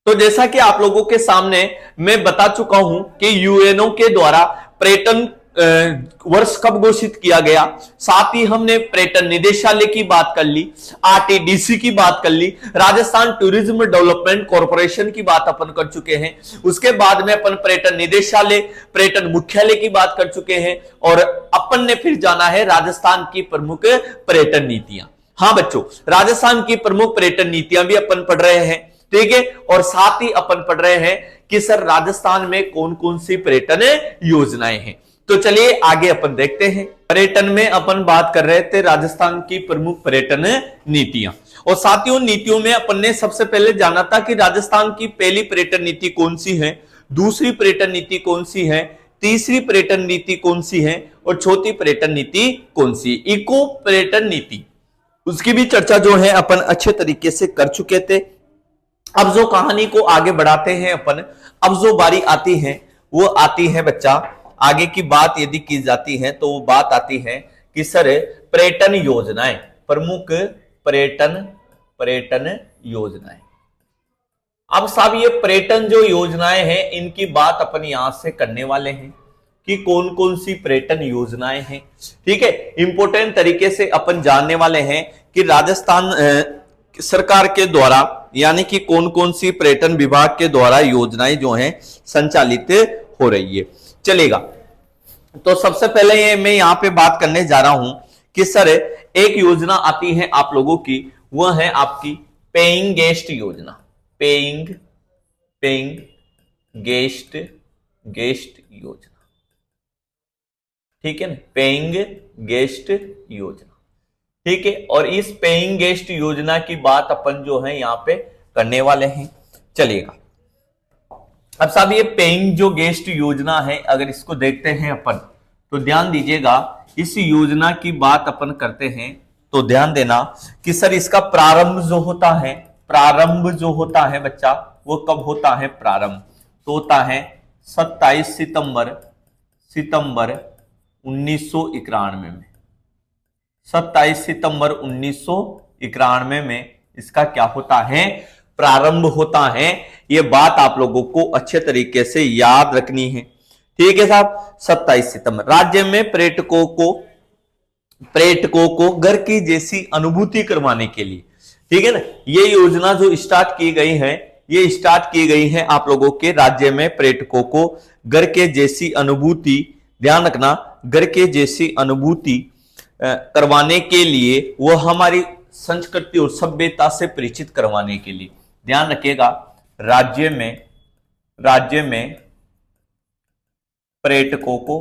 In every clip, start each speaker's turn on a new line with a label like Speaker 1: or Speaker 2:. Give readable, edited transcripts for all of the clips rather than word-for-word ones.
Speaker 1: तो जैसा कि आप लोगों के सामने मैं बता चुका हूं कि यूएनओ के द्वारा पर्यटन वर्ष कब घोषित किया गया, साथ ही हमने पर्यटन निदेशालय की बात कर ली, आरटीडीसी की बात कर ली, राजस्थान टूरिज्म डेवलपमेंट कॉर्पोरेशन की बात अपन कर चुके हैं। उसके बाद में अपन पर्यटन निदेशालय, पर्यटन मुख्यालय की बात कर चुके हैं, और अपन ने फिर जाना है राजस्थान की प्रमुख पर्यटन नीतियां। हाँ बच्चों, राजस्थान की प्रमुख पर्यटन नीतियां भी अपन पढ़ रहे हैं, ठीक है। और साथ ही अपन पढ़ रहे हैं कि सर राजस्थान में कौन कौन सी पर्यटन योजनाएं हैं। तो चलिए आगे अपन देखते हैं। पर्यटन में अपन बात कर रहे थे राजस्थान की प्रमुख पर्यटन नीतियां, और साथ ही उन नीतियों में अपन ने सबसे पहले जाना था कि राजस्थान की पहली पर्यटन नीति कौन सी है, दूसरी पर्यटन नीति कौन सी है, तीसरी पर्यटन नीति कौन सी है, और चौथी पर्यटन नीति कौन सी, इको पर्यटन नीति। उसकी भी चर्चा जो है अपन अच्छे तरीके से कर चुके थे। अब जो कहानी को आगे बढ़ाते हैं अपन, अब जो बारी आती है वो आती है बच्चा, आगे की बात यदि की जाती है तो वो बात आती है कि सर पर्यटन योजनाएं, प्रमुख पर्यटन योजनाएं। अब साहब ये पर्यटन जो योजनाएं हैं इनकी बात अपन यहां से करने वाले हैं कि कौन कौन सी पर्यटन योजनाएं हैं, ठीक है। इंपोर्टेंट तरीके से अपन जानने वाले हैं कि राजस्थान सरकार के द्वारा यानी कि कौन कौन सी पर्यटन विभाग के द्वारा योजनाएं जो हैं संचालित हो रही है। चलेगा, तो सबसे पहले ये मैं यहां पे बात करने जा रहा हूं कि सर एक योजना आती है आप लोगों की, वह है आपकी पेइंग गेस्ट योजना। पेइंग गेस्ट योजना, ठीक है ना, पेइंग गेस्ट योजना, ठीक है। और इस पेइंग गेस्ट योजना की बात अपन जो है यहां पे करने वाले हैं। चलिएगा, अब साहब ये पेइंग जो गेस्ट योजना है, अगर इसको देखते हैं अपन तो ध्यान दीजिएगा, इस योजना की बात अपन करते हैं तो ध्यान देना कि सर इसका प्रारंभ जो होता है बच्चा, वो कब होता है प्रारंभ, तो होता है 27 सितंबर 1991 में। 27 सितंबर 1991 में इसका क्या होता है, प्रारंभ होता है। ये बात आप लोगों को अच्छे तरीके से याद रखनी है, ठीक है साहब। 27 सितंबर राज्य में पर्यटकों को घर की जैसी अनुभूति करवाने के लिए, ठीक है ना, ये योजना जो स्टार्ट की गई है, ये स्टार्ट की गई है आप लोगों के राज्य में पर्यटकों को घर के जैसी अनुभूति, ध्यान रखना, घर के जैसी अनुभूति करवाने के लिए, वो हमारी संस्कृति और सभ्यता से परिचित करवाने के लिए। ध्यान रखिएगा, राज्य में पर्यटकों को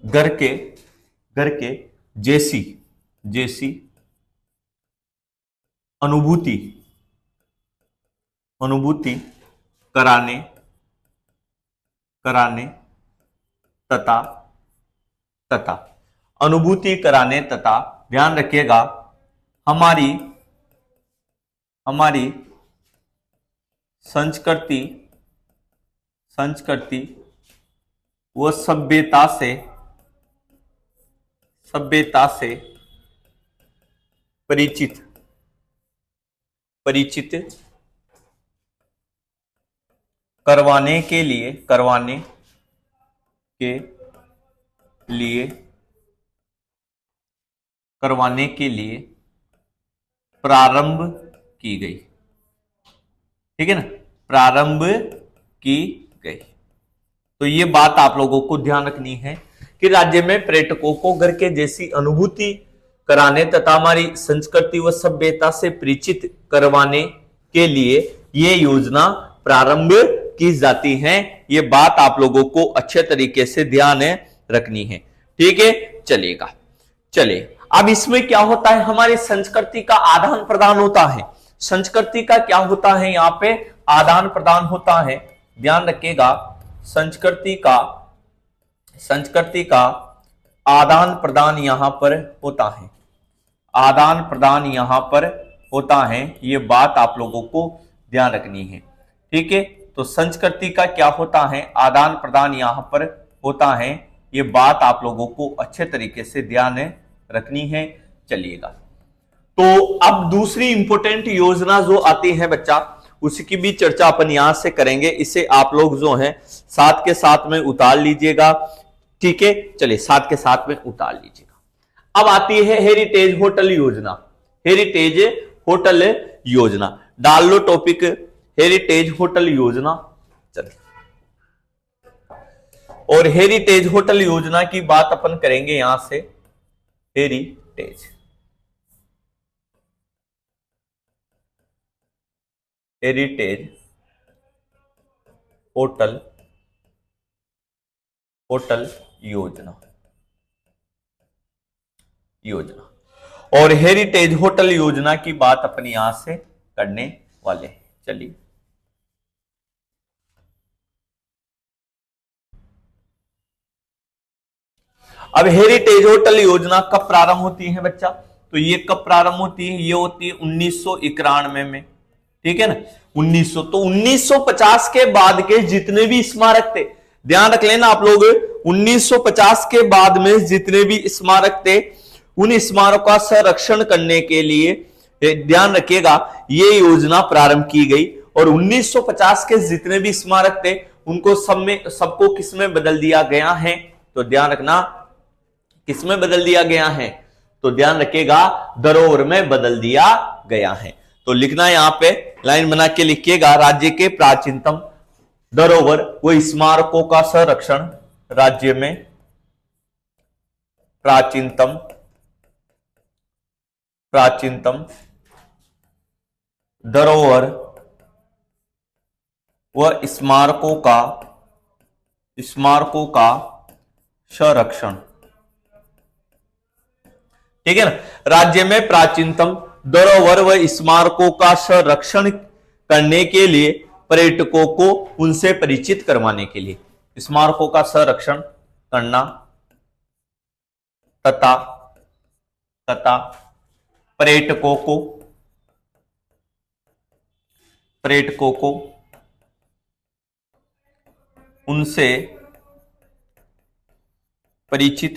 Speaker 1: घर के जैसी अनुभूति कराने तथा अनुभूति कराने तथा, ध्यान रखिएगा, हमारी संस्कृति व सभ्यता से परिचित करवाने के लिए प्रारंभ की गई, ठीक है ना, प्रारंभ की गई। तो ये बात आप लोगों को ध्यान रखनी है कि राज्य में पर्यटकों को घर के जैसी अनुभूति कराने तथा हमारी संस्कृति व सभ्यता से परिचित करवाने के लिए ये योजना प्रारंभ की जाती है। ये बात आप लोगों को अच्छे तरीके से ध्यान रखनी है, ठीक है। चलिएगा, चलिए अब इसमें क्या होता है, हमारी संस्कृति का आदान प्रदान होता है। संस्कृति का क्या होता है, यहाँ पे आदान प्रदान होता है। ध्यान रखिएगा, संस्कृति का आदान प्रदान यहां पर होता है, आदान प्रदान यहां पर होता है। ये बात आप लोगों को ध्यान रखनी है, ठीक है। तो संस्कृति का क्या होता है, आदान प्रदान यहां पर होता है। ये बात आप लोगों को अच्छे तरीके से ध्यान रखनी है। चलिएगा, तो अब दूसरी इंपॉर्टेंट योजना जो आती है बच्चा, उसकी भी चर्चा अपन यहां से करेंगे। इसे आप लोग जो है साथ के साथ में उतार लीजिएगा, ठीक है। चलिए साथ के साथ में उतार लीजिएगा। अब आती है हेरिटेज होटल योजना। हेरिटेज होटल योजना, डाल लो टॉपिक हेरिटेज होटल योजना। चलिए, और हेरिटेज होटल योजना की बात अपन करेंगे यहां से। हेरिटेज हेरिटेज होटल योजना और हेरिटेज होटल योजना की बात अपन यहां से करने वाले हैं। चलिए, अब हेरिटेज होटल योजना कब प्रारंभ होती है बच्चा? तो ये कब प्रारंभ होती है? ये होती है 1991 में, ठीक है ना। 1900, तो 1950 के बाद के जितने भी स्मारक थे, ध्यान रख लेना आप लोग, 1950 के बाद में जितने भी स्मारक थे, उन स्मारकों का संरक्षण करने के लिए ध्यान रखिएगा ये योजना प्रारंभ की गई। और 1950 के जितने भी स्मारक थे उनको सबको किसमें बदल दिया गया है? तो ध्यान रखना, किसमें बदल दिया गया है? तो ध्यान रखिएगा धरोहर में बदल दिया गया है। तो लिखना यहां पे लाइन बना के लिखिएगा, राज्य के प्राचीनतम धरोहर व स्मारकों का संरक्षण, राज्य में प्राचीनतम धरोहर व स्मारकों का संरक्षण, ठीक है ना। राज्य में प्राचीनतम धरोहर व स्मारकों का संरक्षण करने के लिए, पर्यटकों को उनसे परिचित करवाने के लिए, स्मारकों का संरक्षण करना तथा पर्यटकों को उनसे परिचित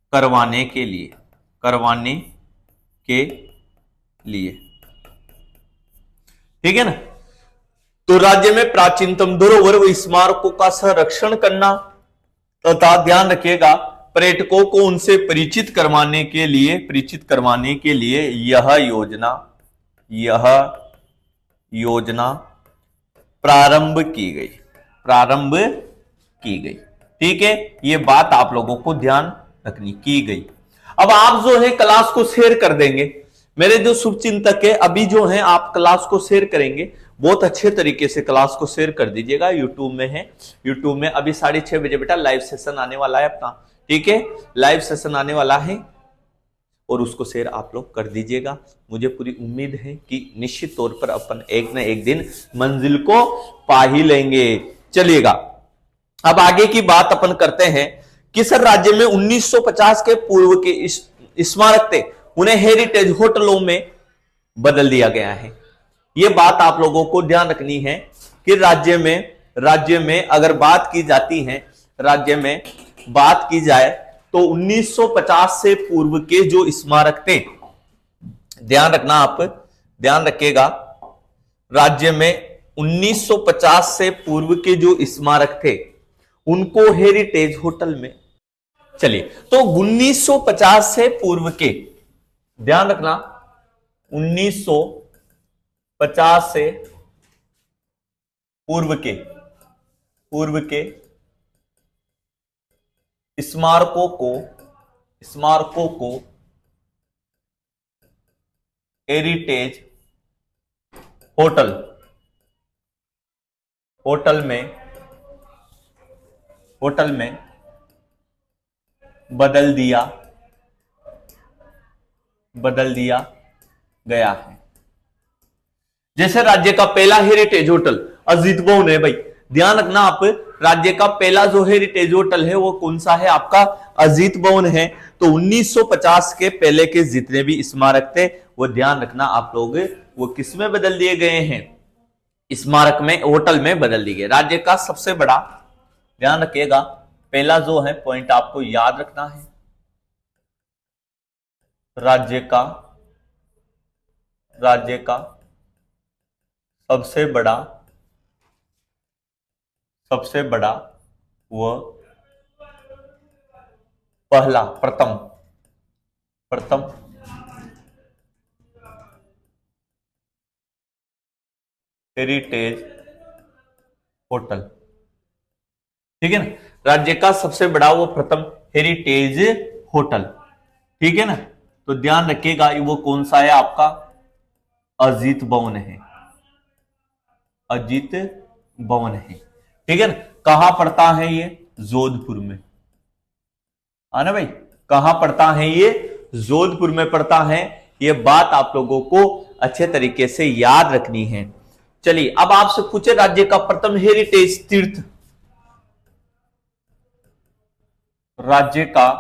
Speaker 1: करवाने के लिए, ठीक है ना। तो राज्य में प्राचीनतम धरोहर व स्मारकों का संरक्षण करना तथा ध्यान रखिएगा पर्यटकों को उनसे परिचित करवाने के लिए यह योजना प्रारंभ की गई, ठीक है। ये बात आप लोगों को ध्यान रखनी की गई। अब आप जो है क्लास को शेयर कर देंगे, मेरे जो शुभचिंतक है अभी जो है आप क्लास को शेयर करेंगे, बहुत अच्छे तरीके से क्लास को शेयर कर दीजिएगा। यूट्यूब में है, यूट्यूब में अभी 6:30 बजे बेटा लाइव सेशन आने वाला है अपना, ठीक है, लाइव सेशन आने वाला है और उसको शेयर आप लोग कर दीजिएगा। मुझे पूरी उम्मीद है कि निश्चित तौर पर अपन एक न एक दिन मंजिल को पा ही लेंगे। चलिएगा, अब आगे की बात अपन करते हैं कि सर राज्य में 1950 के पूर्व के स्मारक थे, उन्हें हेरिटेज होटलों में बदल दिया गया है। यह बात आप लोगों को ध्यान रखनी है कि राज्य में अगर बात की जाती है, राज्य में बात की जाए तो 1950 से पूर्व के जो स्मारक थे, ध्यान रखना आप, ध्यान रखिएगा, राज्य में 1950 से पूर्व के जो स्मारक थे उनको हेरिटेज होटल में, चलिए तो 1950 से पूर्व के, ध्यान रखना 1950 से पूर्व के स्मारकों को हेरिटेज होटल में बदल दिया गया है। जैसे राज्य का पहला हेरिटेज होटल अजीत भवन है भाई, ध्यान रखना आप, राज्य का पहला जो हेरिटेज होटल है वो कौन सा है? आपका अजीत भवन है। तो 1950 के पहले के जितने भी स्मारक थे वो ध्यान रखना आप लोग, वो किस में बदल दिए गए हैं? स्मारक में, होटल में बदल दिए गए। राज्य का सबसे बड़ा, ध्यान रखिएगा, पहला जो है पॉइंट आपको याद रखना है, राज्य का सबसे बड़ा व पहला प्रथम हेरिटेज होटल। ठीक है ना, राज्य का सबसे बड़ा वो प्रथम हेरिटेज होटल। ठीक है ना, तो ध्यान रखिएगा वो कौन सा है आपका, अजीत भवन है, अजीत भवन है। ठीक है ना, कहां पड़ता है ये, जोधपुर में, आना भाई, कहां पड़ता है ये, जोधपुर में पड़ता है। ये बात आप लोगों को अच्छे तरीके से याद रखनी है। चलिए अब आपसे पूछे राज्य का प्रथम हेरिटेज तीर्थ, राज्य का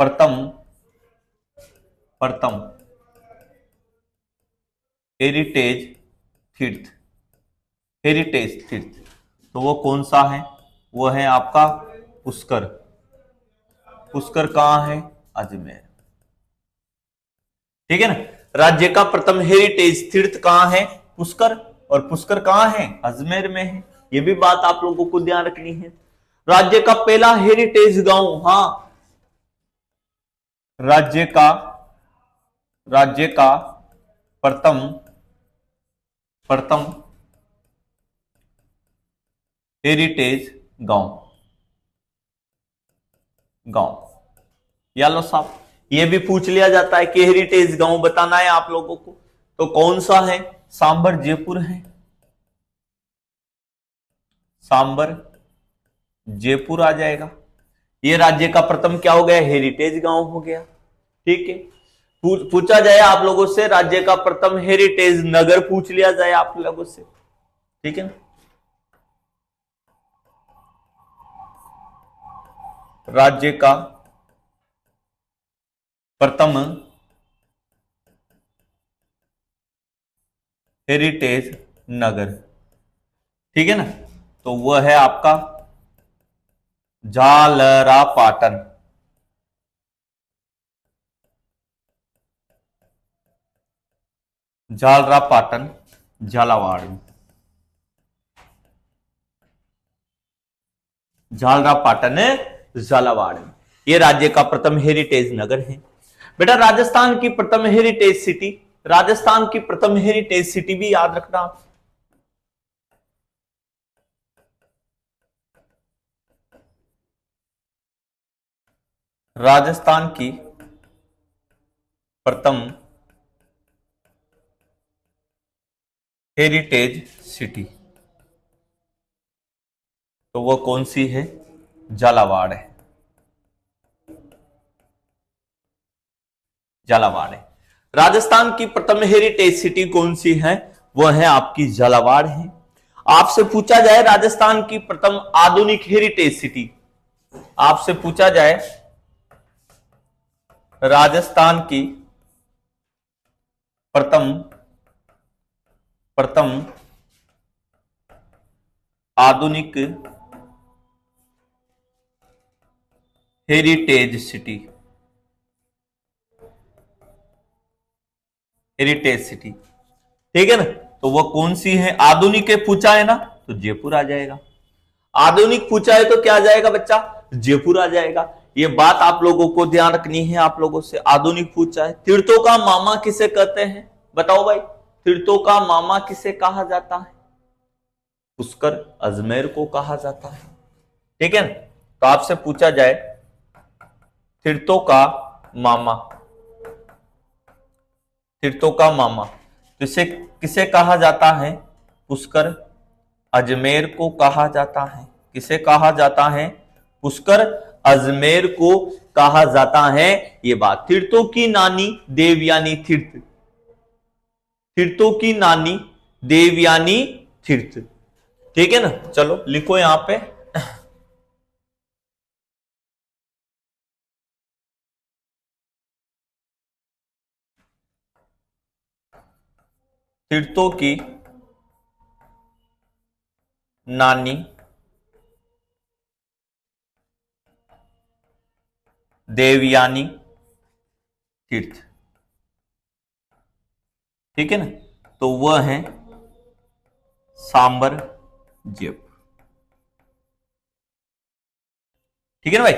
Speaker 1: प्रथम हेरिटेज तीर्थ तो वो कौन सा है, वो है आपका पुष्कर। पुष्कर कहां है, अजमेर। ठीक है ना, राज्य का प्रथम हेरिटेज तीर्थ कहां है, पुष्कर, और पुष्कर कहां है, अजमेर में है। ये भी बात आप लोगों को ध्यान रखनी है। राज्य का पहला हेरिटेज गांव, हाँ, राज्य का प्रथम हेरिटेज गांव या लो साहब, ये भी पूछ लिया जाता है कि हेरिटेज गांव बताना है आप लोगों को, तो कौन सा है, सांबर जयपुर है, सांबर जयपुर आ जाएगा। ये राज्य का प्रथम क्या हो गया, हेरिटेज गांव हो गया। ठीक है, पूछा जाए आप लोगों से राज्य का प्रथम हेरिटेज नगर, पूछ लिया जाए आप लोगों से, ठीक है ना, राज्य का प्रथम हेरिटेज नगर, ठीक है ना, तो वह है आपका झालरापाटन। झालरापाटन झालावाड़, झालरापाटन झालावाड़, ये राज्य का प्रथम हेरिटेज नगर है। बेटा राजस्थान की प्रथम हेरिटेज सिटी, राजस्थान की प्रथम हेरिटेज सिटी भी याद रखना। राजस्थान की प्रथम हेरिटेज सिटी तो वो कौन सी है, झालावाड़ है, झालावाड़ है। राजस्थान की प्रथम हेरिटेज सिटी कौन सी है, वो है आपकी झालावाड़ है। आपसे पूछा जाए राजस्थान की प्रथम आधुनिक हेरिटेज सिटी, आपसे पूछा जाए राजस्थान की प्रथम आधुनिक हेरिटेज सिटी, ठीक है ना, तो वो कौन सी है, आधुनिक पूछा है ना, तो जयपुर आ जाएगा। आधुनिक पूछा है तो क्या आ जाएगा बच्चा, जयपुर आ जाएगा। ये बात आप लोगों को ध्यान रखनी है, आप लोगों से आधुनिक पूछा है। तीर्थों का मामा किसे कहते हैं, बताओ भाई, तीर्थों का मामा किसे कहा जाता है, पुष्कर अजमेर को कहा जाता है। ठीक है ना, तो आपसे पूछा जाए तीर्थों का मामा, तीर्थों का मामा तो इसे किसे कहा जाता है, पुष्कर अजमेर को कहा जाता है। किसे कहा जाता है, पुष्कर अजमेर को कहा जाता है। ये बात, तीर्थों की नानी देवयानी तीर्थ, तीर्थों की नानी देवयानी तीर्थ, ठीक है ना। चलो लिखो यहां पे, तीर्थों की नानी देवयानी तीर्थ, ठीक है ना, तो वह है सांबर जयपुर, ठीक है ना भाई।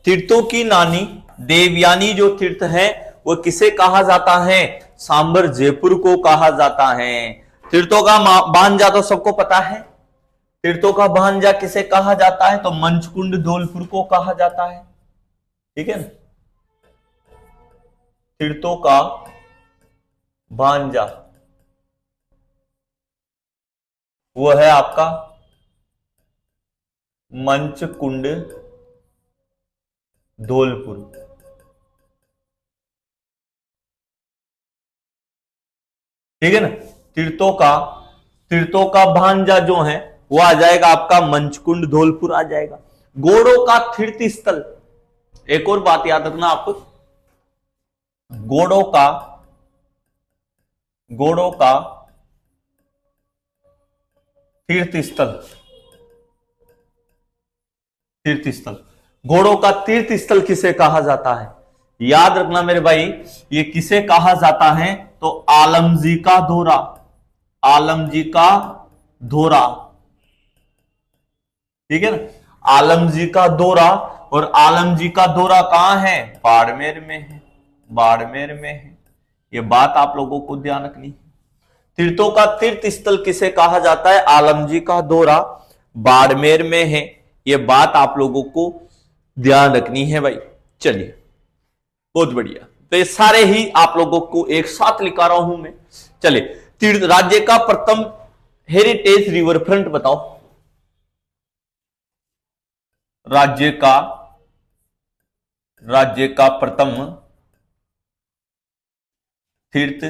Speaker 1: तीर्थों की नानी देवयानी जो तीर्थ है वो किसे कहा जाता है, सांबर जयपुर को कहा जाता है। तीर्थों का भांजा तो सबको पता है, तीर्थों का भांजा किसे कहा जाता है, तो मंचकुंड धौलपुर को कहा जाता है, ठीक है ना। तीर्थों का भांजा वो है आपका मंचकुंड धौलपुर, ठीक है ना। तीर्थों का भांजा जो है वो आ जाएगा आपका मंचकुंड धौलपुर आ जाएगा। घोड़ों का तीर्थ स्थल, एक और बात याद रखना आप, घोड़ों का तीर्थ स्थल, घोड़ों का तीर्थ स्थल किसे कहा जाता है, याद रखना मेरे भाई, ये किसे कहा जाता है, तो आलमजी का धोरा, आलमजी का धोरा, ठीक है ना, आलमजी का दौरा। और आलमजी का दौरा कहां है, बाड़मेर में है, बाड़मेर में है, ये बात आप लोगों को ध्यान रखनी है। तीर्थों का तीर्थ स्थल किसे कहा जाता है, आलमजी का दौरा बाड़मेर में है, ये बात आप लोगों को ध्यान रखनी है भाई। चलिए बहुत बढ़िया, तो ये सारे ही आप लोगों को एक साथ लिखा रहा हूं मैं। चलिए, तीर्थ राज्य का प्रथम हेरिटेज रिवर फ्रंट बताओ, राज्य का प्रथम तीर्थ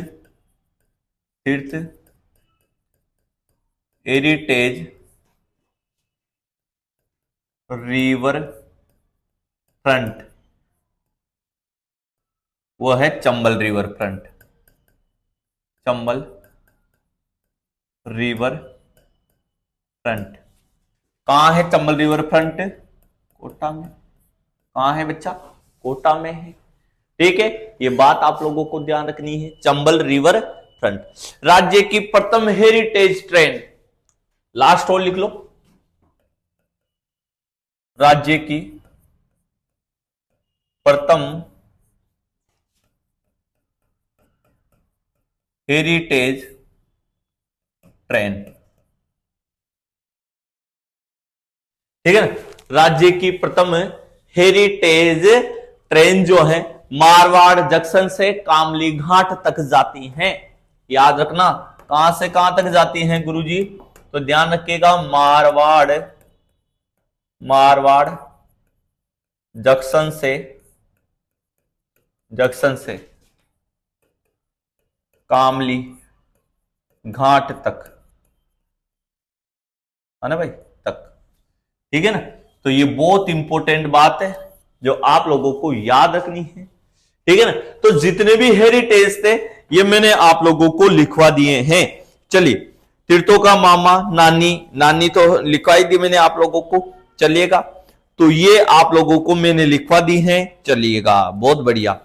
Speaker 1: हेरिटेज रिवर फ्रंट वो है Chambal river front, Chambal river front. कहां है चंबल रिवर फ्रंट, कोटा में। कहां है बच्चा, कोटा में है, ठीक है। ये बात आप लोगों को ध्यान रखनी है, चंबल रिवर फ्रंट। राज्य की प्रथम हेरिटेज ट्रेन, लास्ट और लिख लो, राज्य की प्रथम हेरिटेज ट्रेन, ठीक है ना। राज्य की प्रथम हेरिटेज ट्रेन जो है मारवाड़ जंक्शन से कामली घाट तक जाती हैं, याद रखना, कहां से कहां तक जाती हैं गुरुजी, तो ध्यान रखिएगा, मारवाड़ जंक्शन से कामली घाट तक, है ना भाई, तक, ठीक है ना। तो ये बहुत इंपॉर्टेंट बात है जो आप लोगों को याद रखनी है, ठीक है ना। तो जितने भी हेरिटेज थे ये मैंने आप लोगों को लिखवा दिए हैं। चलिए, तीर्थों का मामा नानी तो लिखवाई दी मैंने आप लोगों को, चलिएगा, तो ये आप लोगों को मैंने लिखवा दी है, चलिएगा बहुत बढ़िया।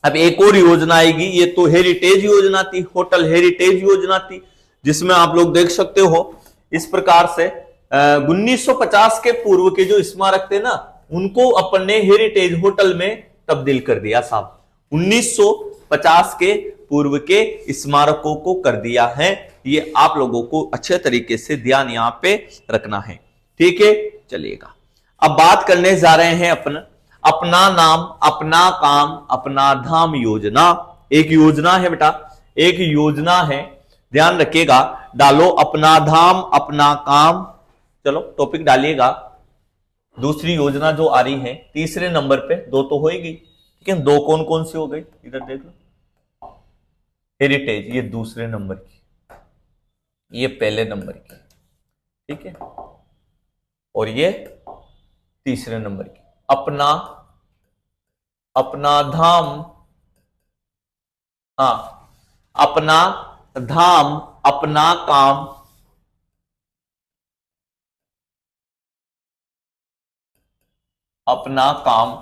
Speaker 1: अब एक और योजना आएगी, ये तो हेरिटेज योजना थी, होटल हेरिटेज योजना थी, जिसमें आप लोग देख सकते हो इस प्रकार से 1950 के पूर्व के जो स्मारक थे ना, उनको अपन ने हेरिटेज होटल में तब्दील कर दिया साहब। 1950 के पूर्व के स्मारकों को कर दिया है, ये आप लोगों को अच्छे तरीके से ध्यान यहां पे रखना है, ठीक है। चलिएगा, अब बात करने जा रहे हैं अपना नाम अपना काम अपना धाम योजना। एक योजना है बेटा, एक योजना है, ध्यान रखिएगा, डालो अपना धाम अपना काम, चलो टॉपिक डालिएगा। दूसरी योजना जो आ रही है तीसरे नंबर पे, दो तो होएगी, ठीक है, दो कौन कौन सी हो गई, इधर देख लो, हेरिटेज ये दूसरे नंबर की, ये पहले नंबर की, ठीक है, और ये तीसरे नंबर की। अपना धाम, हाँ, अपना धाम अपना काम अपना काम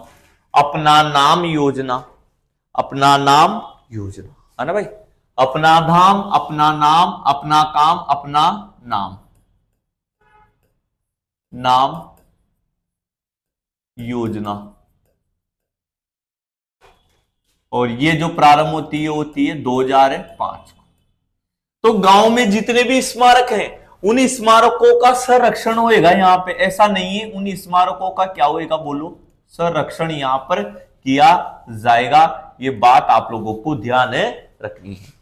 Speaker 1: अपना नाम योजना, अपना नाम योजना, है ना भाई। अपना धाम, अपना नाम, अपना काम, अपना नाम, नाम योजना। और ये जो प्रारंभ होती है 2005 को। तो गांव में जितने भी स्मारक हैं उन स्मारकों का संरक्षण होएगा यहां पे। ऐसा नहीं है, उन स्मारकों का क्या होएगा बोलो, संरक्षण यहां पर किया जाएगा। ये बात आप लोगों को ध्यान रखनी है,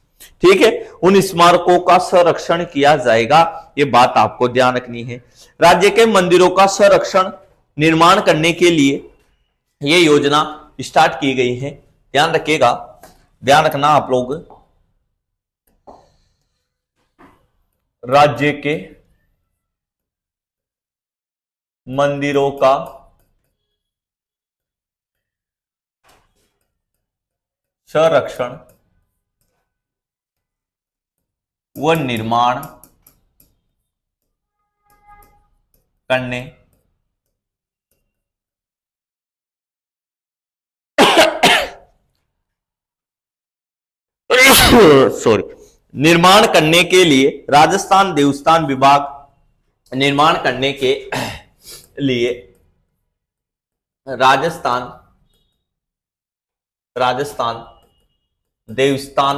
Speaker 1: ठीक है। उन स्मारकों का संरक्षण किया जाएगा, ये बात आपको ध्यान रखनी है। राज्य के मंदिरों का संरक्षण निर्माण करने के लिए ये योजना स्टार्ट की गई है। ध्यान रखिएगा, ध्यान रखना आप लोग। राज्य के मंदिरों का संरक्षण व निर्माण करने सॉरी, निर्माण करने के लिए राजस्थान देवस्थान विभाग, निर्माण करने के लिए राजस्थान देवस्थान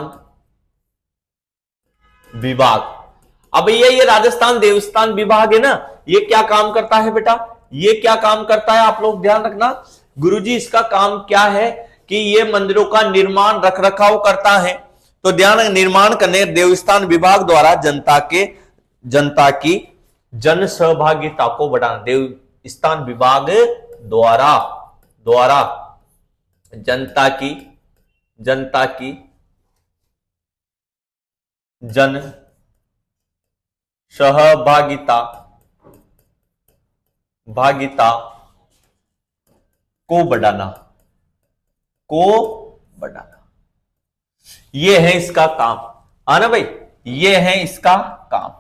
Speaker 1: विभाग। अब ये राजस्थान देवस्थान विभाग है ना, ये क्या काम करता है बेटा, ये क्या काम करता है आप लोग ध्यान रखना। गुरुजी इसका काम क्या है कि ये मंदिरों का निर्माण रख रखाव करता है। तो ध्यान, निर्माण करने देवस्थान विभाग द्वारा जनता की जन सहभागिता को बढ़ाना। देवस्थान विभाग द्वारा जनता की जन सहभागिता को बढ़ाना ये है इसका काम, आना भाई, ये है इसका काम,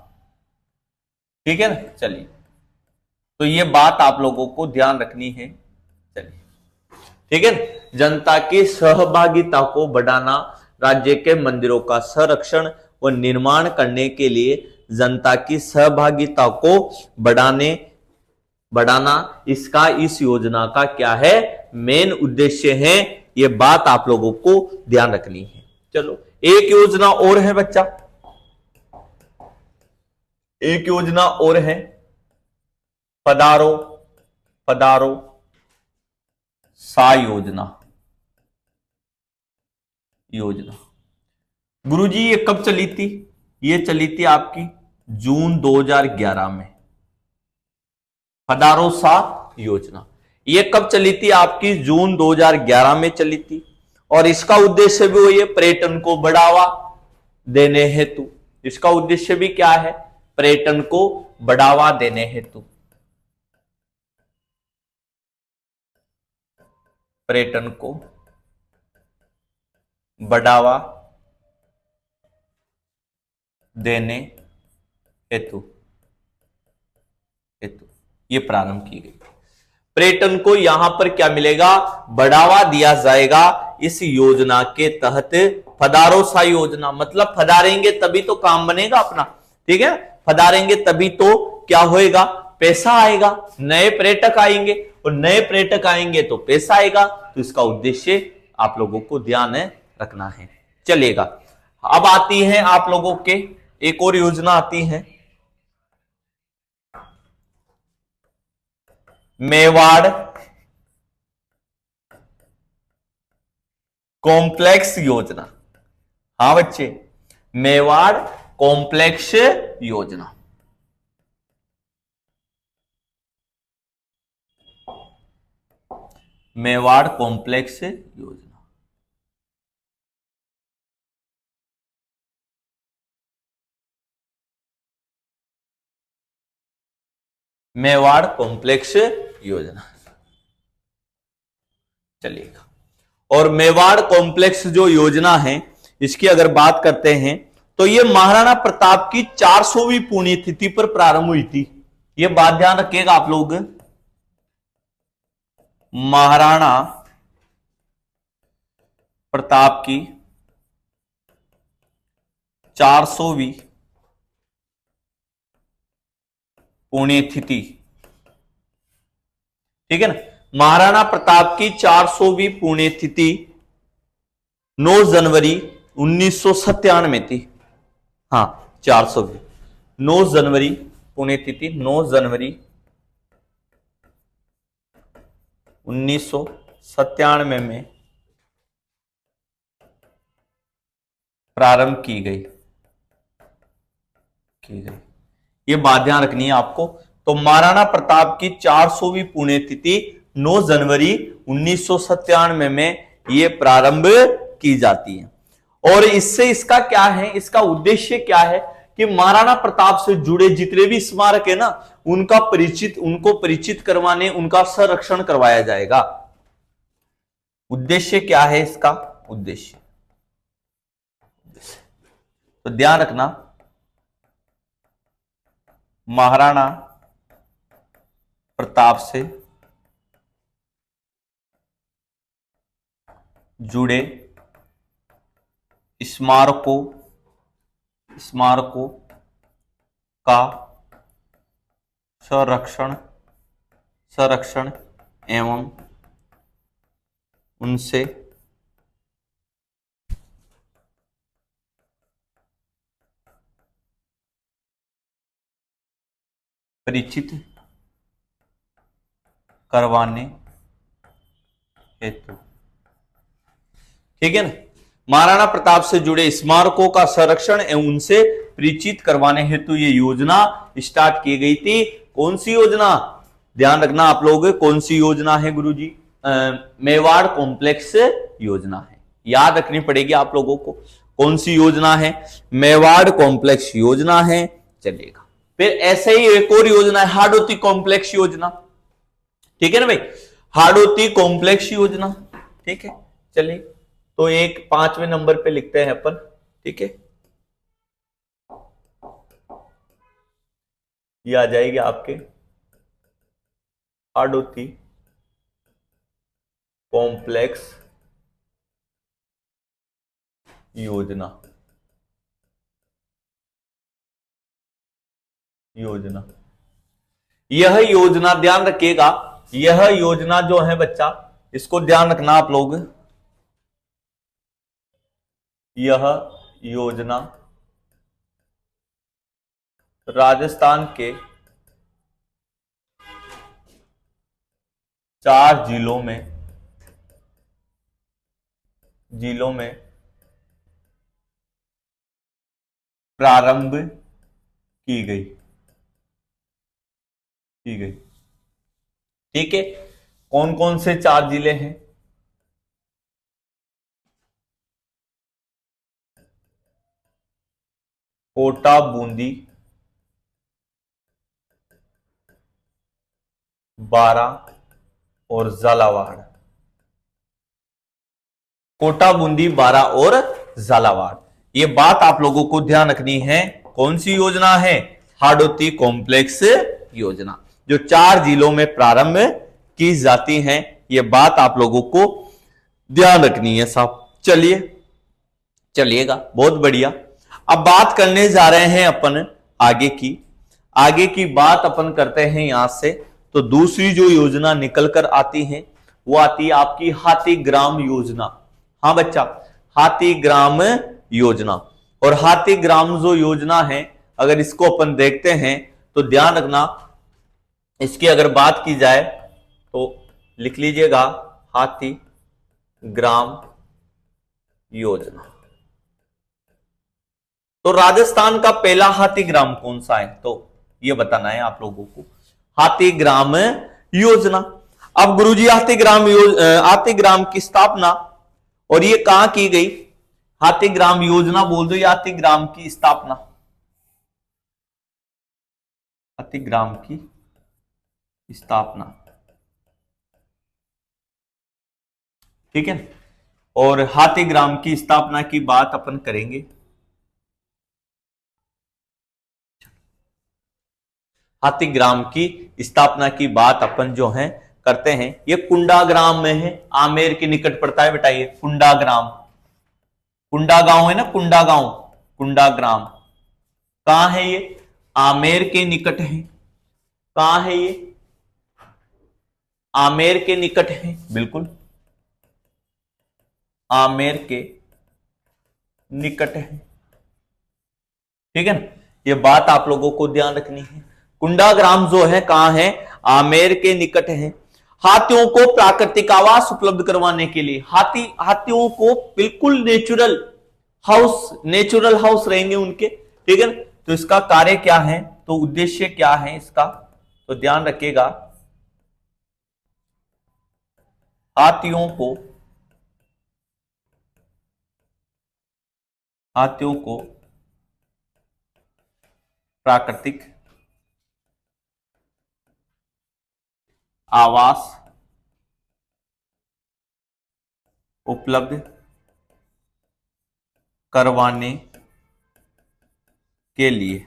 Speaker 1: ठीक है ना। चलिए, तो ये बात आप लोगों को ध्यान रखनी है। चलिए, ठीक है ना। जनता की सहभागिता को बढ़ाना, राज्य के मंदिरों का संरक्षण व निर्माण करने के लिए जनता की सहभागिता को बढ़ाना इसका, इस योजना का क्या है, मेन उद्देश्य है। ये बात आप लोगों को ध्यान रखनी है। चलो, एक योजना और है बच्चा, एक योजना और है, पधारो सा योजना। गुरुजी ये कब चली थी, ये चली थी आपकी जून 2011 में। पधारो सा योजना ये कब चली थी आपकी, जून 2011 में चली थी। और इसका उद्देश्य भी वही है, पर्यटन को बढ़ावा देने हेतु। इसका उद्देश्य भी क्या है, पर्यटन को बढ़ावा देने हेतु, पर्यटन को बढ़ावा देने हेतु ये प्रारंभ की गई। पर्यटन को यहां पर क्या मिलेगा, बढ़ावा दिया जाएगा इस योजना के तहत। पधारो सा योजना मतलब पधारेंगे तभी तो काम बनेगा अपना, ठीक है। पधारेंगे तभी तो क्या होएगा, पैसा आएगा, नए पर्यटक आएंगे, और नए पर्यटक आएंगे तो पैसा आएगा। तो इसका उद्देश्य आप लोगों को ध्यान रखना है। चलिएगा, अब आती है आप लोगों के एक और योजना आती है, मेवाड़ कॉम्प्लेक्स योजना। हाँ बच्चे, मेवाड़ कॉम्प्लेक्स योजना। मेवाड़ कॉम्प्लेक्स योजना, मेवाड़ कॉम्प्लेक्स योजना। चलिएगा, और मेवाड़ कॉम्प्लेक्स जो योजना है इसकी अगर बात करते हैं तो ये महाराणा प्रताप की 400वीं पुण्यतिथि पर प्रारंभ हुई थी। ये बात ध्यान रखिएगा आप लोग, महाराणा प्रताप की 400वीं पुण्यतिथि, ठीक है ना। महाराणा प्रताप की 400वीं पुण्यतिथि 9 जनवरी 1997 थी। हाँ, 400वीं 9 जनवरी पुण्यतिथि 9 जनवरी 1997 में प्रारंभ की गई। ये बात ध्यान रखनी है आपको। तो महाराणा प्रताप की 400वीं पुण्यतिथि 9 जनवरी 1997 में ये प्रारंभ की जाती है। और इससे इसका क्या है, इसका उद्देश्य क्या है कि महाराणा प्रताप से जुड़े जितने भी स्मारक है ना, उनको परिचित करवाने, उनका संरक्षण करवाया जाएगा। उद्देश्य क्या है इसका? उद्देश्य तो ध्यान रखना, महाराणा प्रताप से जुड़े स्मारकों का संरक्षण एवं उनसे परिचित करवाने हेतु, ठीक है ना। महाराणा प्रताप से जुड़े स्मारकों का संरक्षण एवं उनसे परिचित करवाने हेतु ये योजना स्टार्ट की गई थी। कौन सी योजना? ध्यान रखना आप लोग, कौन सी योजना है गुरुजी? मेवाड़ कॉम्प्लेक्स योजना है। याद रखनी पड़ेगी आप लोगों को, कौन सी योजना है? मेवाड़ कॉम्प्लेक्स योजना है। चलिएगा, फिर ऐसे ही एक और योजना है, हाड़ौती कॉम्प्लेक्स योजना, ठीक है ना भाई, हाड़ौती कॉम्प्लेक्स योजना, ठीक है। चलिए, तो एक 5वें नंबर पे लिखते हैं अपन, ठीक है। ये आ जाएगी आपके हाड़ौती कॉम्प्लेक्स योजना। यह योजना ध्यान रखिएगा, यह योजना जो है बच्चा, इसको ध्यान रखना आप लोग। यह योजना राजस्थान के 4 जिलों में प्रारंभ की गई, ठीक है। कौन कौन से 4 जिले हैं? कोटा, बूंदी, बारा और झालावाड़। कोटा, बूंदी, बारा और झालावाड़। ये बात आप लोगों को ध्यान रखनी है। कौन सी योजना है? हाड़ौती कॉम्प्लेक्स योजना, जो 4 जिलों में प्रारंभ की जाती है। ये बात आप लोगों को ध्यान रखनी है साहब। चलिएगा, बहुत बढ़िया। अब बात करने जा रहे हैं अपन आगे की बात अपन करते हैं यहां से। तो दूसरी जो योजना निकल कर आती है वो आती है आपकी हाथीग्राम योजना। हाँ बच्चा, हाथीग्राम योजना। और हाथीग्राम जो योजना है, अगर इसको अपन देखते हैं तो ध्यान रखना, इसकी अगर बात की जाए तो लिख लीजिएगा, हाथीग्राम योजना। तो राजस्थान का पहला हाथीग्राम कौन सा है? तो ये बताना है आप लोगों को, हाथीग्राम योजना। अब गुरुजी हाथीग्राम की स्थापना और ये कहां की गई? हाथीग्राम योजना बोल दो या हाथीग्राम की स्थापना? हाथीग्राम की स्थापना, ठीक है। और हाथीग्राम की स्थापना की बात अपन करेंगे। हाथीग्राम की स्थापना की बात अपन जो है करते हैं, ये कुंडाग्राम में है, आमेर के निकट पड़ता है बेटा, ये कुंडाग्राम, कुंडा गांव है ना, कुंडा गांव, कुंडा ग्राम कहां है ये? आमेर के निकट है। कहां है ये? आमेर के निकट है, बिल्कुल आमेर के निकट है। ठीक है ना, ये बात आप लोगों को ध्यान रखनी है। कुंडा ग्राम जो है कहां है? आमेर के निकट है। हाथियों को प्राकृतिक आवास उपलब्ध करवाने के लिए, हाथियों को बिल्कुल नेचुरल हाउस रहेंगे उनके। ठीक है ना, तो इसका कार्य क्या है, तो उद्देश्य क्या है इसका, तो ध्यान रखिएगा। हाथियों को प्राकृतिक आवास उपलब्ध करवाने के लिए,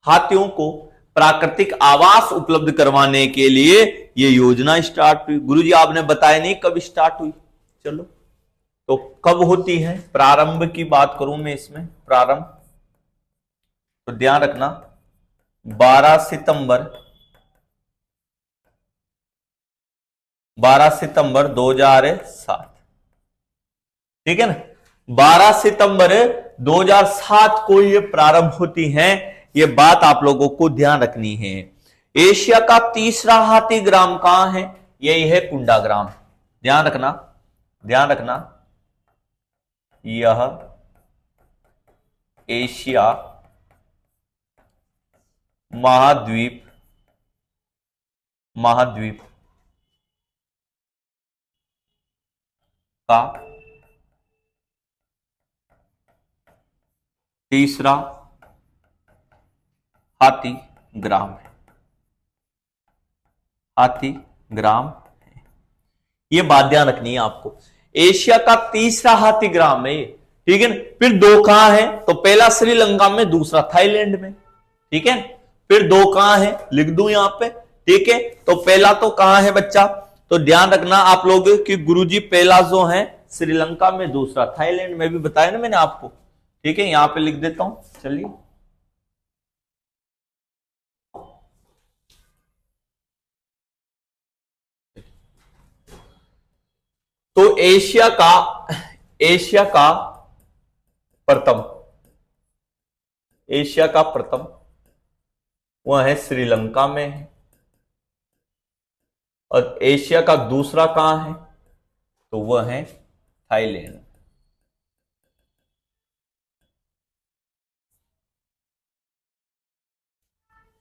Speaker 1: हाथियों को प्राकृतिक आवास उपलब्ध करवाने के लिए यह योजना स्टार्ट हुई। गुरुजी आपने बताया नहीं कब स्टार्ट हुई, चलो तो कब होती है, प्रारंभ की बात करूं मैं इसमें, प्रारंभ तो ध्यान रखना 12 सितंबर 2007। ठीक है ना, 12 सितंबर 2007 को ये प्रारंभ होती हैं। ये बात आप लोगों को ध्यान रखनी है। एशिया का तीसरा हाथी ग्राम कहां है? यही है कुंडा ग्राम। ध्यान रखना यह एशिया महाद्वीप का तीसरा हाथी ग्राम है। ये बात ध्यान रखनी है आपको, एशिया का तीसरा हाथी ग्राम है ये। ठीक है ना, फिर दो कहां है, तो पहला श्रीलंका में, दूसरा थाईलैंड में। ठीक है, फिर दो कहां है, लिख दूं यहां पे। ठीक है, तो पहला तो कहां है बच्चा, तो ध्यान रखना आप लोग कि गुरुजी पहला जो है श्रीलंका में, दूसरा थाईलैंड में, भी बताया ना मैंने आपको। ठीक है, यहां पे लिख देता हूं, चलिए तो एशिया का प्रथम वह है श्रीलंका में है, और एशिया का दूसरा कहां है, तो वह है थाईलैंड।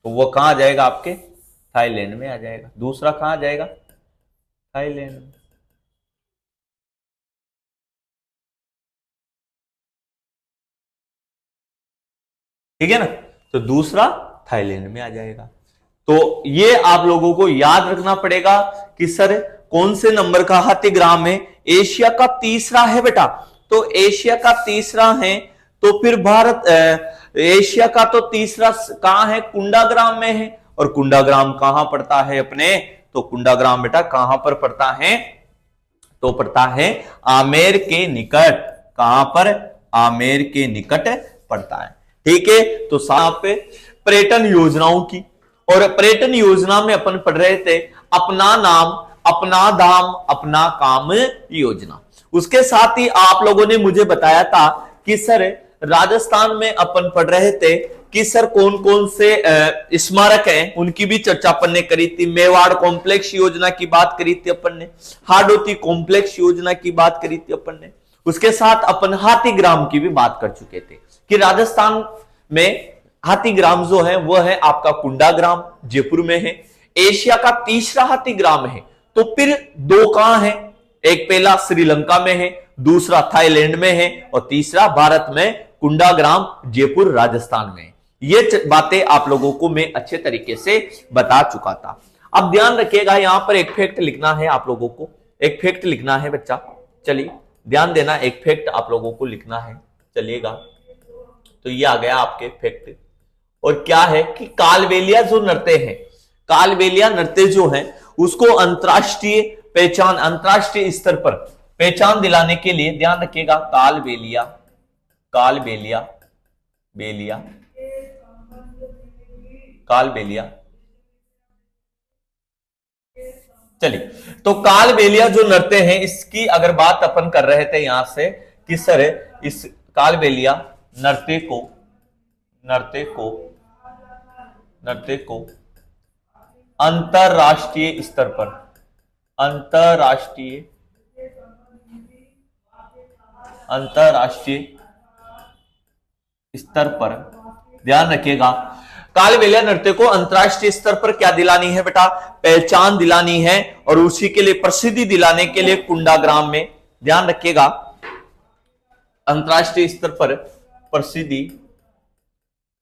Speaker 1: तो वह कहां आ जाएगा आपके, थाईलैंड में आ जाएगा। दूसरा कहां आ जाएगा, थाईलैंड में। ठीक है ना, तो दूसरा थाईलैंड में आ जाएगा। तो ये आप लोगों को याद रखना पड़ेगा कि सर कौन से नंबर का हाथी ग्राम है, एशिया का तीसरा है बेटा। तो एशिया का तीसरा है, तो फिर एशिया का तो तीसरा कहां है, कुंडा ग्राम में है। और कुंडा ग्राम कहां पड़ता है अपने, तो कुंडा ग्राम बेटा कहां पर पड़ता है, तो पड़ता है आमेर के निकट। कहां पर, आमेर के निकट पड़ता है। ठीक है, तो साहब पे पर्यटन योजनाओं की, और पर्यटन योजना में अपन पढ़ रहे थे अपना नाम अपना धाम अपना काम योजना। उसके साथ ही आप लोगों ने मुझे बताया था कि सर राजस्थान में अपन पढ़ रहे थे कि सर कौन कौन से स्मारक हैं, उनकी भी चर्चा अपन ने करी थी। मेवाड़ कॉम्प्लेक्स योजना की बात करी थी अपन ने, हाडोती कॉम्प्लेक्स योजना की बात करी थी अपन ने। उसके साथ अपन हाथी ग्राम की भी बात कर चुके थे कि राजस्थान में हाथी ग्राम जो है वह है आपका कुंडा ग्राम, जयपुर में है। एशिया का तीसरा हाथी ग्राम है, तो फिर दो कहां है, एक पहला श्रीलंका में है, दूसरा थाईलैंड में है, और तीसरा भारत में कुंडा ग्राम जयपुर राजस्थान में। ये बातें आप लोगों को मैं अच्छे तरीके से बता चुका था। अब ध्यान रखिएगा, यहां पर एक फैक्ट लिखना है आप लोगों को, एक फैक्ट लिखना है बच्चा। चलिए ध्यान देना, एक फैक्ट आप लोगों को लिखना है। चलिएगा, तो ये आ गया आपके फैक्ट। और क्या है कि कालबेलिया जो नृत्य है, कालबेलिया नृत्य जो है उसको अंतरराष्ट्रीय पहचान, अंतरराष्ट्रीय स्तर पर पहचान दिलाने के लिए ध्यान रखिएगा कालबेलिया, कालबेलिया, बेलिया, कालबेलिया। चलिए, तो कालबेलिया जो नृत्य है इसकी अगर बात अपन कर रहे थे यहां से कि सर इस कालबेलिया नृत्य को नृत्य को नृत्य को अंतरराष्ट्रीय स्तर पर, अंतरराष्ट्रीय अंतरराष्ट्रीय स्तर पर, ध्यान रखिएगा कालबेलिया नृत्य को अंतरराष्ट्रीय स्तर पर क्या दिलानी है बेटा, पहचान दिलानी है। और उसी के लिए प्रसिद्धि दिलाने के लिए कुंडाग्राम में, ध्यान रखिएगा अंतरराष्ट्रीय स्तर पर प्रसिद्धि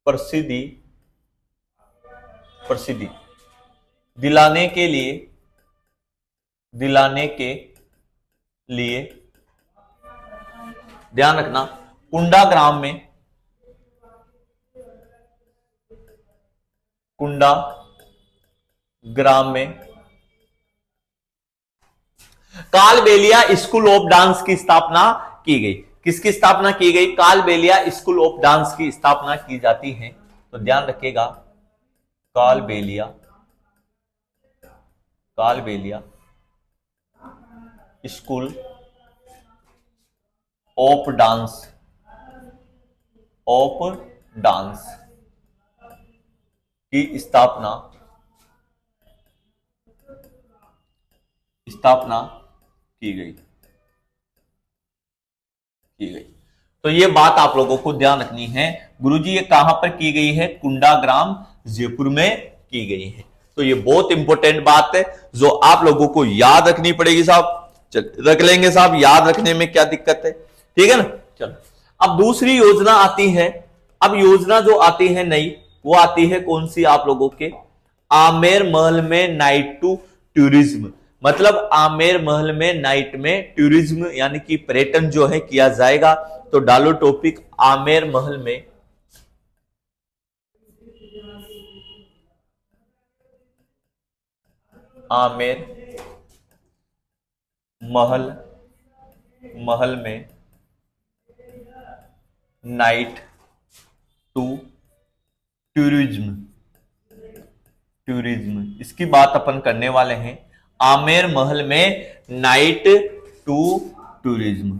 Speaker 1: प्रसिद्धि प्रसिद्धि दिलाने के लिए ध्यान रखना कुंडाग्राम में, कुंडाग्राम में कालबेलिया स्कूल ऑफ डांस की स्थापना की गई। किसकी स्थापना की गई, कालबेलिया स्कूल ऑफ डांस की स्थापना की जाती है। तो ध्यान रखिएगा Kalbelia, Kalbelia school of dance, of dance की स्थापना की गई। तो ये बात आप लोगों को ध्यान रखनी है। गुरुजी ये कहां पर की गई है, कुंडाग्राम जयपुर में की गई है। तो ये बहुत इंपॉर्टेंट बात है जो आप लोगों को याद रखनी पड़ेगी साहब। चल रख लेंगे साहब, याद रखने में क्या दिक्कत है, ठीक है ना। चलो अब दूसरी योजना आती है। अब योजना जो आती है नई, वो आती है कौन सी आप लोगों के, आमेर महल में नाइट टू टूरिज्म। मतलब आमेर महल में नाइट में टूरिज्म यानी कि पर्यटन जो है किया जाएगा। तो डालो टॉपिक आमेर महल में, आमेर महल में नाइट टू टूरिज्म, इसकी बात अपन करने वाले हैं। आमेर महल में नाइट टू टूरिज्म,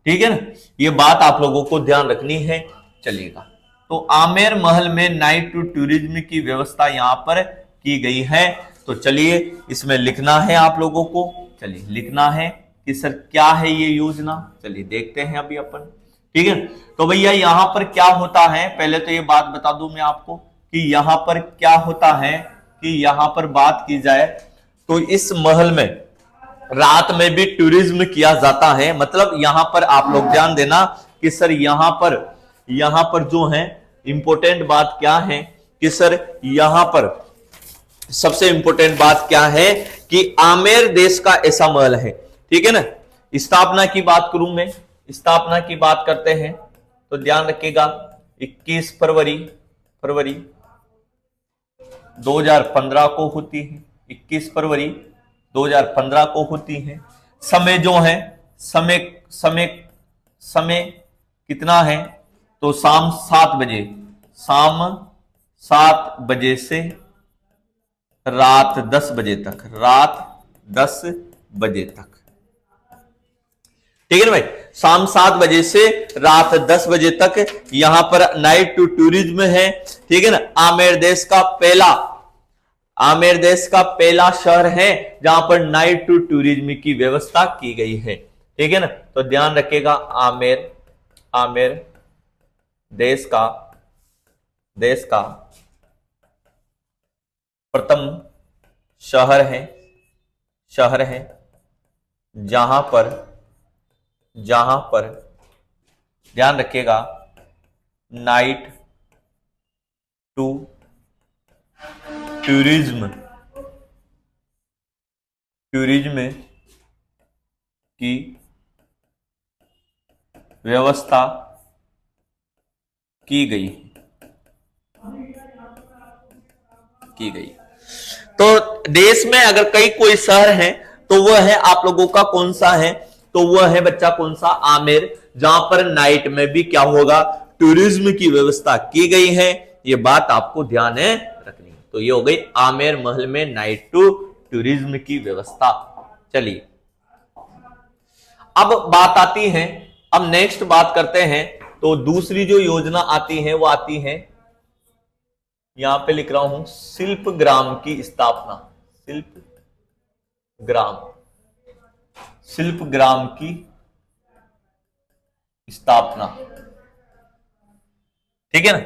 Speaker 1: ठीक है ना। ये बात आप लोगों को ध्यान रखनी है, चलिएगा। तो आमेर महल में नाइट टू टूरिज्म की व्यवस्था यहां पर की गई है। तो चलिए इसमें लिखना है आप लोगों को, चलिए लिखना है कि सर क्या है ये योजना। चलिए देखते हैं अभी अपन, ठीक है। तो भैया यहां पर क्या होता है, पहले तो ये बात बता दूं मैं आपको कि यहां पर क्या होता है कि यहां पर बात की जाए तो इस महल में रात में भी टूरिज्म किया जाता है। मतलब यहां पर आप लोग ध्यान देना कि सर यहां पर जो है इंपॉर्टेंट बात क्या है कि सर यहां पर सबसे इंपॉर्टेंट बात क्या है कि आमेर देश का ऐसा महल है, ठीक है ना। स्थापना की बात करूं मैं, स्थापना की बात करते हैं तो ध्यान रखिएगा 21 फरवरी 2015 को होती है। 21 फरवरी 2015 को होती है। समय जो है समय कितना है तो शाम 7 बजे से रात 10 बजे तक, ठीक है ना भाई। शाम 7 बजे से रात 10 बजे तक यहां पर नाइट टू टूरिज्म है, ठीक है ना। आमेर देश का पहला शहर है जहां पर नाइट टू टूरिज्म की व्यवस्था की गई है, ठीक है ना। तो ध्यान रखिएगा आमेर देश का प्रथम शहर है जहां पर ध्यान रखिएगा नाइट टू टूरिज्म की व्यवस्था की गई। तो देश में अगर कोई शहर है तो वह है आप लोगों का कौन सा है, तो वह है बच्चा कौन सा, आमेर, जहां पर नाइट में भी क्या होगा, टूरिज्म की व्यवस्था की गई है। ये बात आपको ध्यान है रखनी है। तो ये हो गई आमेर महल में नाइट टूरिज्म की व्यवस्था। चलिए अब बात आती है, अब नेक्स्ट बात करते हैं। तो दूसरी जो योजना आती है वो आती है, यहां पे लिख रहा हूं, शिल्प ग्राम की स्थापना। शिल्प ग्राम की स्थापना, ठीक है ना।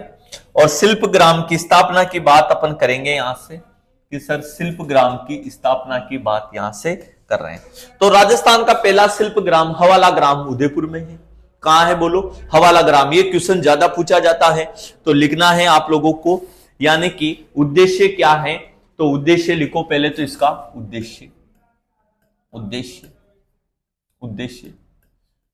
Speaker 1: और शिल्प ग्राम की स्थापना की बात अपन करेंगे यहां से कि सर शिल्प ग्राम की स्थापना की बात यहां से कर रहे हैं। तो राजस्थान का पहला शिल्प ग्राम हवाला ग्राम उदयपुर में है। कहां है बोलो, हवाला ग्राम। ये क्वेश्चन ज्यादा पूछा जाता है, तो लिखना है आप लोगों को, यानी कि उद्देश्य क्या है, तो उद्देश्य लिखो पहले तो इसका उद्देश्य।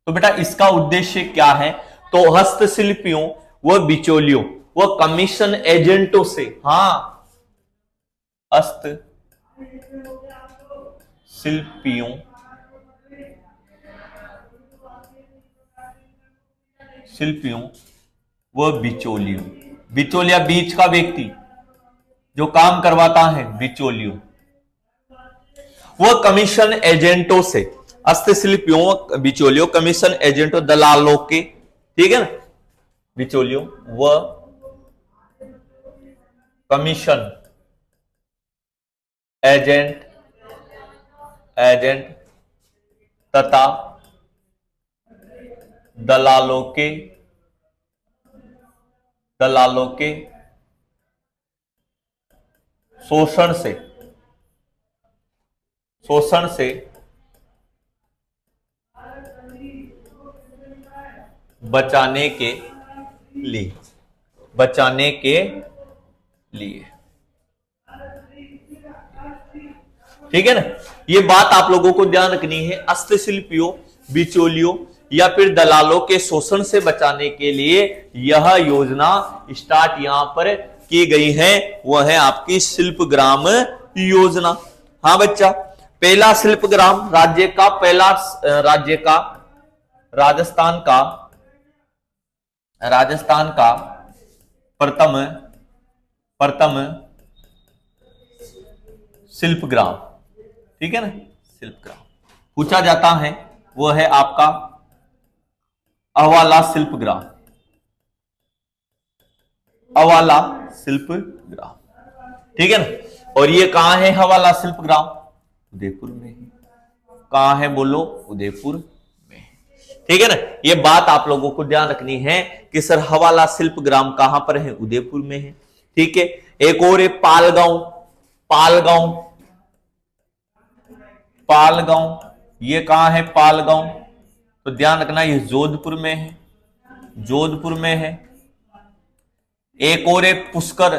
Speaker 1: तो बेटा इसका उद्देश्य क्या है, तो हस्तशिल्पियों व बिचौलियों व कमीशन एजेंटों से, हाँ, हस्तशिल्पियों व बिचौलियों, बिचौलिया बीच का व्यक्ति जो काम करवाता है, बिचौलियों, वो कमीशन एजेंटों से, हस्तशिल्पियों, बिचौलियों, कमीशन एजेंटों, दलालों के, ठीक है ना, बिचौलियों व कमीशन एजेंट तथा दलालों के शोषण से बचाने के लिए, ठीक है ना। ये बात आप लोगों को ध्यान रखनी है, हस्तशिल्पियों, बिचौलियों या फिर दलालों के शोषण से बचाने के लिए यह योजना स्टार्ट यहां पर की गई है, वह है आपकी शिल्प ग्राम योजना। हाँ बच्चा, पहला शिल्प ग्राम राज्य का राजस्थान का प्रथम शिल्प ग्राम, ठीक है ना, शिल्प ग्राम पूछा जाता है, वो है आपका अवाला शिल्प ग्राम, ठीक है ना। और ये कहां है हवाला शिल्प ग्राम, उदयपुर में है। कहां है बोलो, उदयपुर में है, ठीक है ना। ये बात आप लोगों को ध्यान रखनी है कि सर हवाला शिल्प ग्राम कहां पर है, उदयपुर में है, ठीक है। एक और है पालगांव, ये कहां है पालगांव, तो ध्यान रखना ये जोधपुर में है। एक और है पुष्कर,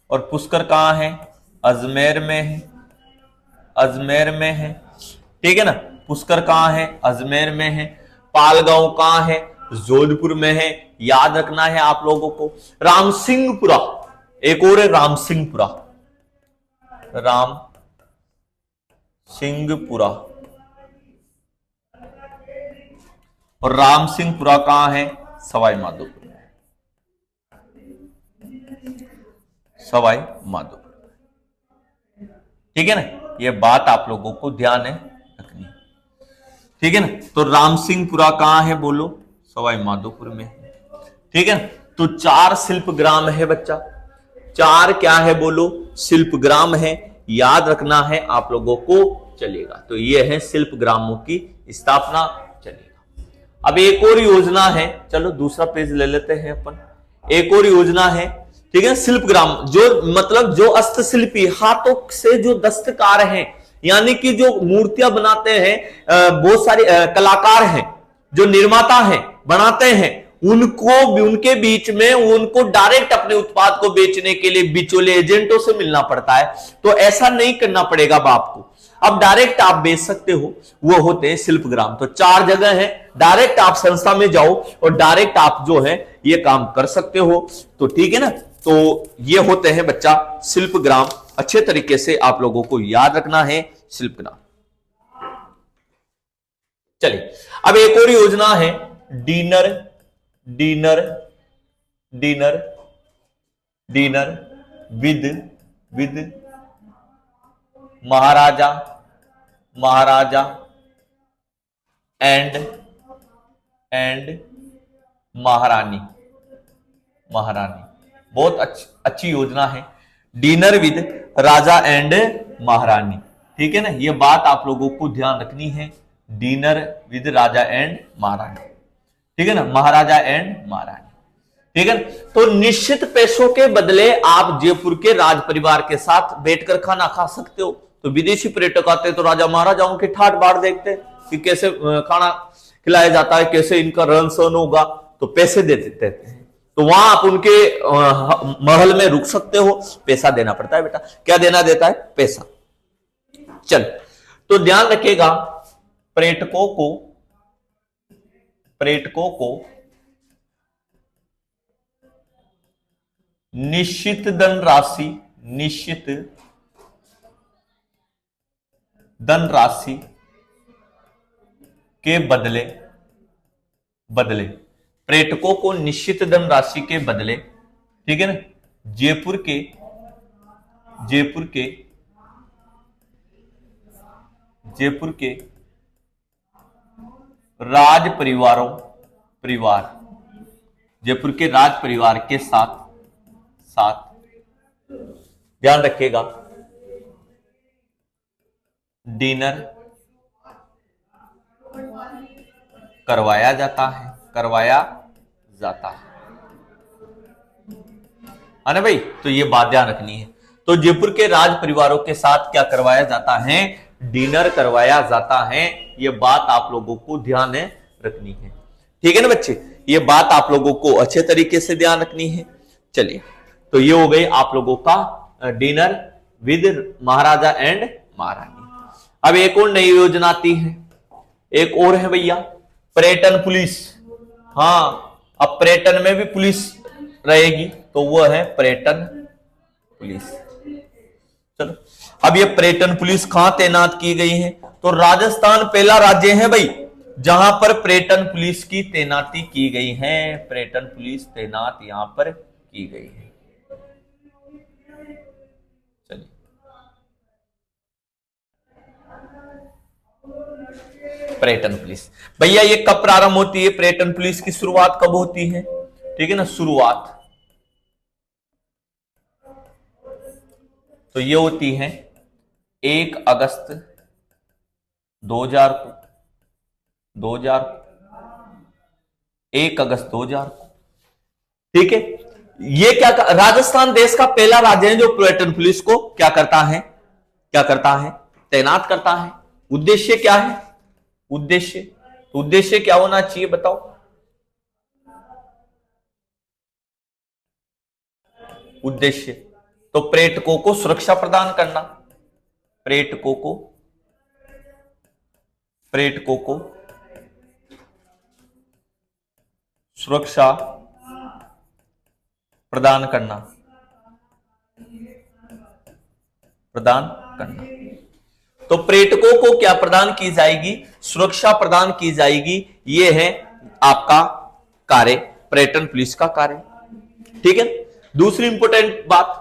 Speaker 1: और पुष्कर कहां है, अजमेर में है, ठीक है ना। पुष्कर कहां है, अजमेर में है। पालगांव कहां है, जोधपुर में है। याद रखना है आप लोगों को। रामसिंहपुरा, एक और है रामसिंहपुरा, और रामसिंहपुरा कहां है, सवाई माधोपुर में, ठीक है ना। ये बात आप लोगों को ध्यान है रखनी, ठीक है ना। तो रामसिंहपुरा कहां है बोलो, सवाई माधोपुर में, ठीक है ना। तो 4 शिल्प ग्राम है बच्चा, 4 क्या है बोलो, शिल्प ग्राम है, याद रखना है आप लोगों को, चलेगा। तो ये है शिल्प ग्रामों की स्थापना, चलेगा। अब एक और योजना है, चलो दूसरा पेज ले लेते हैं अपन। एक और योजना है, ठीक है, शिल्प ग्राम, जो मतलब जो हस्तशिल्पी, हाथों से जो दस्तकार हैं, यानी कि जो मूर्तियां बनाते हैं, बहुत सारे कलाकार हैं, जो निर्माता हैं, बनाते हैं, उनके बीच में उनको डायरेक्ट अपने उत्पाद को बेचने के लिए बिचौले एजेंटों से मिलना पड़ता है। तो ऐसा नहीं करना पड़ेगा आपको, अब डायरेक्ट आप बेच सकते हो, वो होते हैं शिल्प ग्राम। तो 4 जगह है, डायरेक्ट आप संस्था में जाओ और डायरेक्ट आप जो है ये काम कर सकते हो, तो ठीक है ना। तो ये होते हैं बच्चा शिल्प ग्राम, अच्छे तरीके से आप लोगों को याद रखना है शिल्प ग्राम। चलिए, अब एक और योजना है dinner dinner dinner dinner with with Maharaja Maharaja and महारानी महारानी। बहुत अच्छी योजना है, डिनर विद राजा एंड महारानी। ठीक है ना, ये बात आप लोगों को ध्यान रखनी है, डिनर विद राजा एंड महारानी। ठीक है ना, महाराजा एंड महारानी। ठीक है ना, तो निश्चित पैसों के बदले आप जयपुर के राज परिवार के साथ बैठकर खाना खा सकते हो। तो विदेशी पर्यटक आते हैं तो राजा महाराजाओं की ठाट बाट देखते हैं कि कैसे खाना खिलाया जाता है, कैसे इनका रहन सहन होगा, तो पैसे दे देते हैं। तो वहां आप उनके महल में रुक सकते हो, पैसा देना पड़ता है बेटा। क्या देना देता है? पैसा। चल, तो ध्यान रखिएगा, पर्यटकों को निश्चित धनराशि के बदले पर्यटकों को निश्चित धनराशि के बदले, ठीक है ना, जयपुर के राज परिवार के साथ ध्यान रखिएगा, डिनर करवाया जाता है ना भाई। तो ये बात ध्यान रखनी है। तो जयपुर के राज परिवारों के साथ क्या करवाया जाता है? डिनर करवाया जाता है। ये बात आप लोगों को ध्यान रखनी है। ठीक है ना बच्चे, ये बात आप लोगों को अच्छे तरीके से ध्यान रखनी है। चलिए, तो ये हो गई आप लोगों का डिनर विद महाराजा एंड महारानी। अब एक और नई योजना आती है, एक और है भैया पर्यटन पुलिस। हाँ, अब पर्यटन में भी पुलिस रहेगी, तो वो है पर्यटन पुलिस। चलो, अब ये पर्यटन पुलिस कहां तैनात की गई है? तो राजस्थान पहला राज्य है भाई जहां पर पर्यटन पुलिस की तैनाती की गई है। पर्यटन पुलिस तैनात यहां पर की गई है। चलिए, पर्यटन पुलिस भैया ये कब प्रारंभ होती है? पर्यटन पुलिस की शुरुआत कब होती है? ठीक है ना, शुरुआत तो ये होती है 1 अगस्त 2000 को 1 अगस्त 2000 को। ठीक है, ये क्या राजस्थान देश का पहला राज्य है जो पर्यटन पुलिस को क्या करता है? तैनात करता है। उद्देश्य क्या है? उद्देश्य क्या होना चाहिए बताओ? उद्देश्य तो पर्यटकों को सुरक्षा प्रदान करना, पर्यटकों को सुरक्षा प्रदान करना तो पर्यटकों को क्या प्रदान की जाएगी? सुरक्षा प्रदान की जाएगी। यह है आपका कार्य, पर्यटन पुलिस का कार्य। ठीक है, दूसरी इंपॉर्टेंट बात,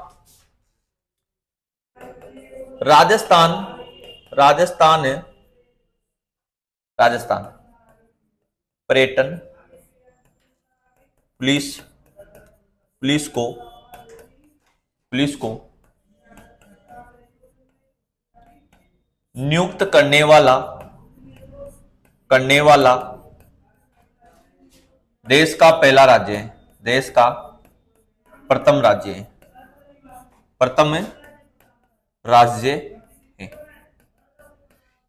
Speaker 1: राजस्थान पर्यटन पुलिस को नियुक्त करने वाला देश का पहला राज्य है, देश का प्रथम राज्य है,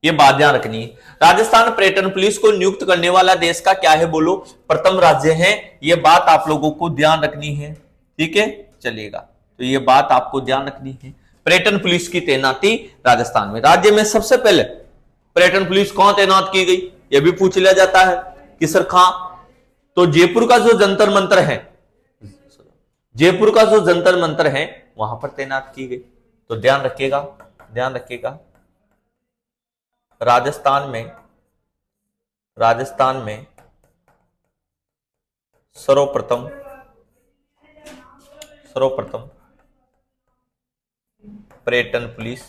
Speaker 1: ये बात ध्यान रखनी है। राजस्थान पर्यटन पुलिस को नियुक्त करने वाला देश का क्या है? बोलो, प्रथम राज्य है। ये बात आप लोगों को ध्यान रखनी है। ठीक है, चलिएगा, तो ये बात आपको ध्यान रखनी है। पर्यटन पुलिस की तैनाती राजस्थान में। राज्य में सबसे पहले पर्यटन पुलिस कहां तैनात की गई? यह भी पूछ लिया जाता है कि सर कहां? तो जयपुर का जो जंतर मंतर है वहां पर तैनात की गई। तो ध्यान रखिएगा, राजस्थान में राजस्थान में सर्वप्रथम पर्यटन पुलिस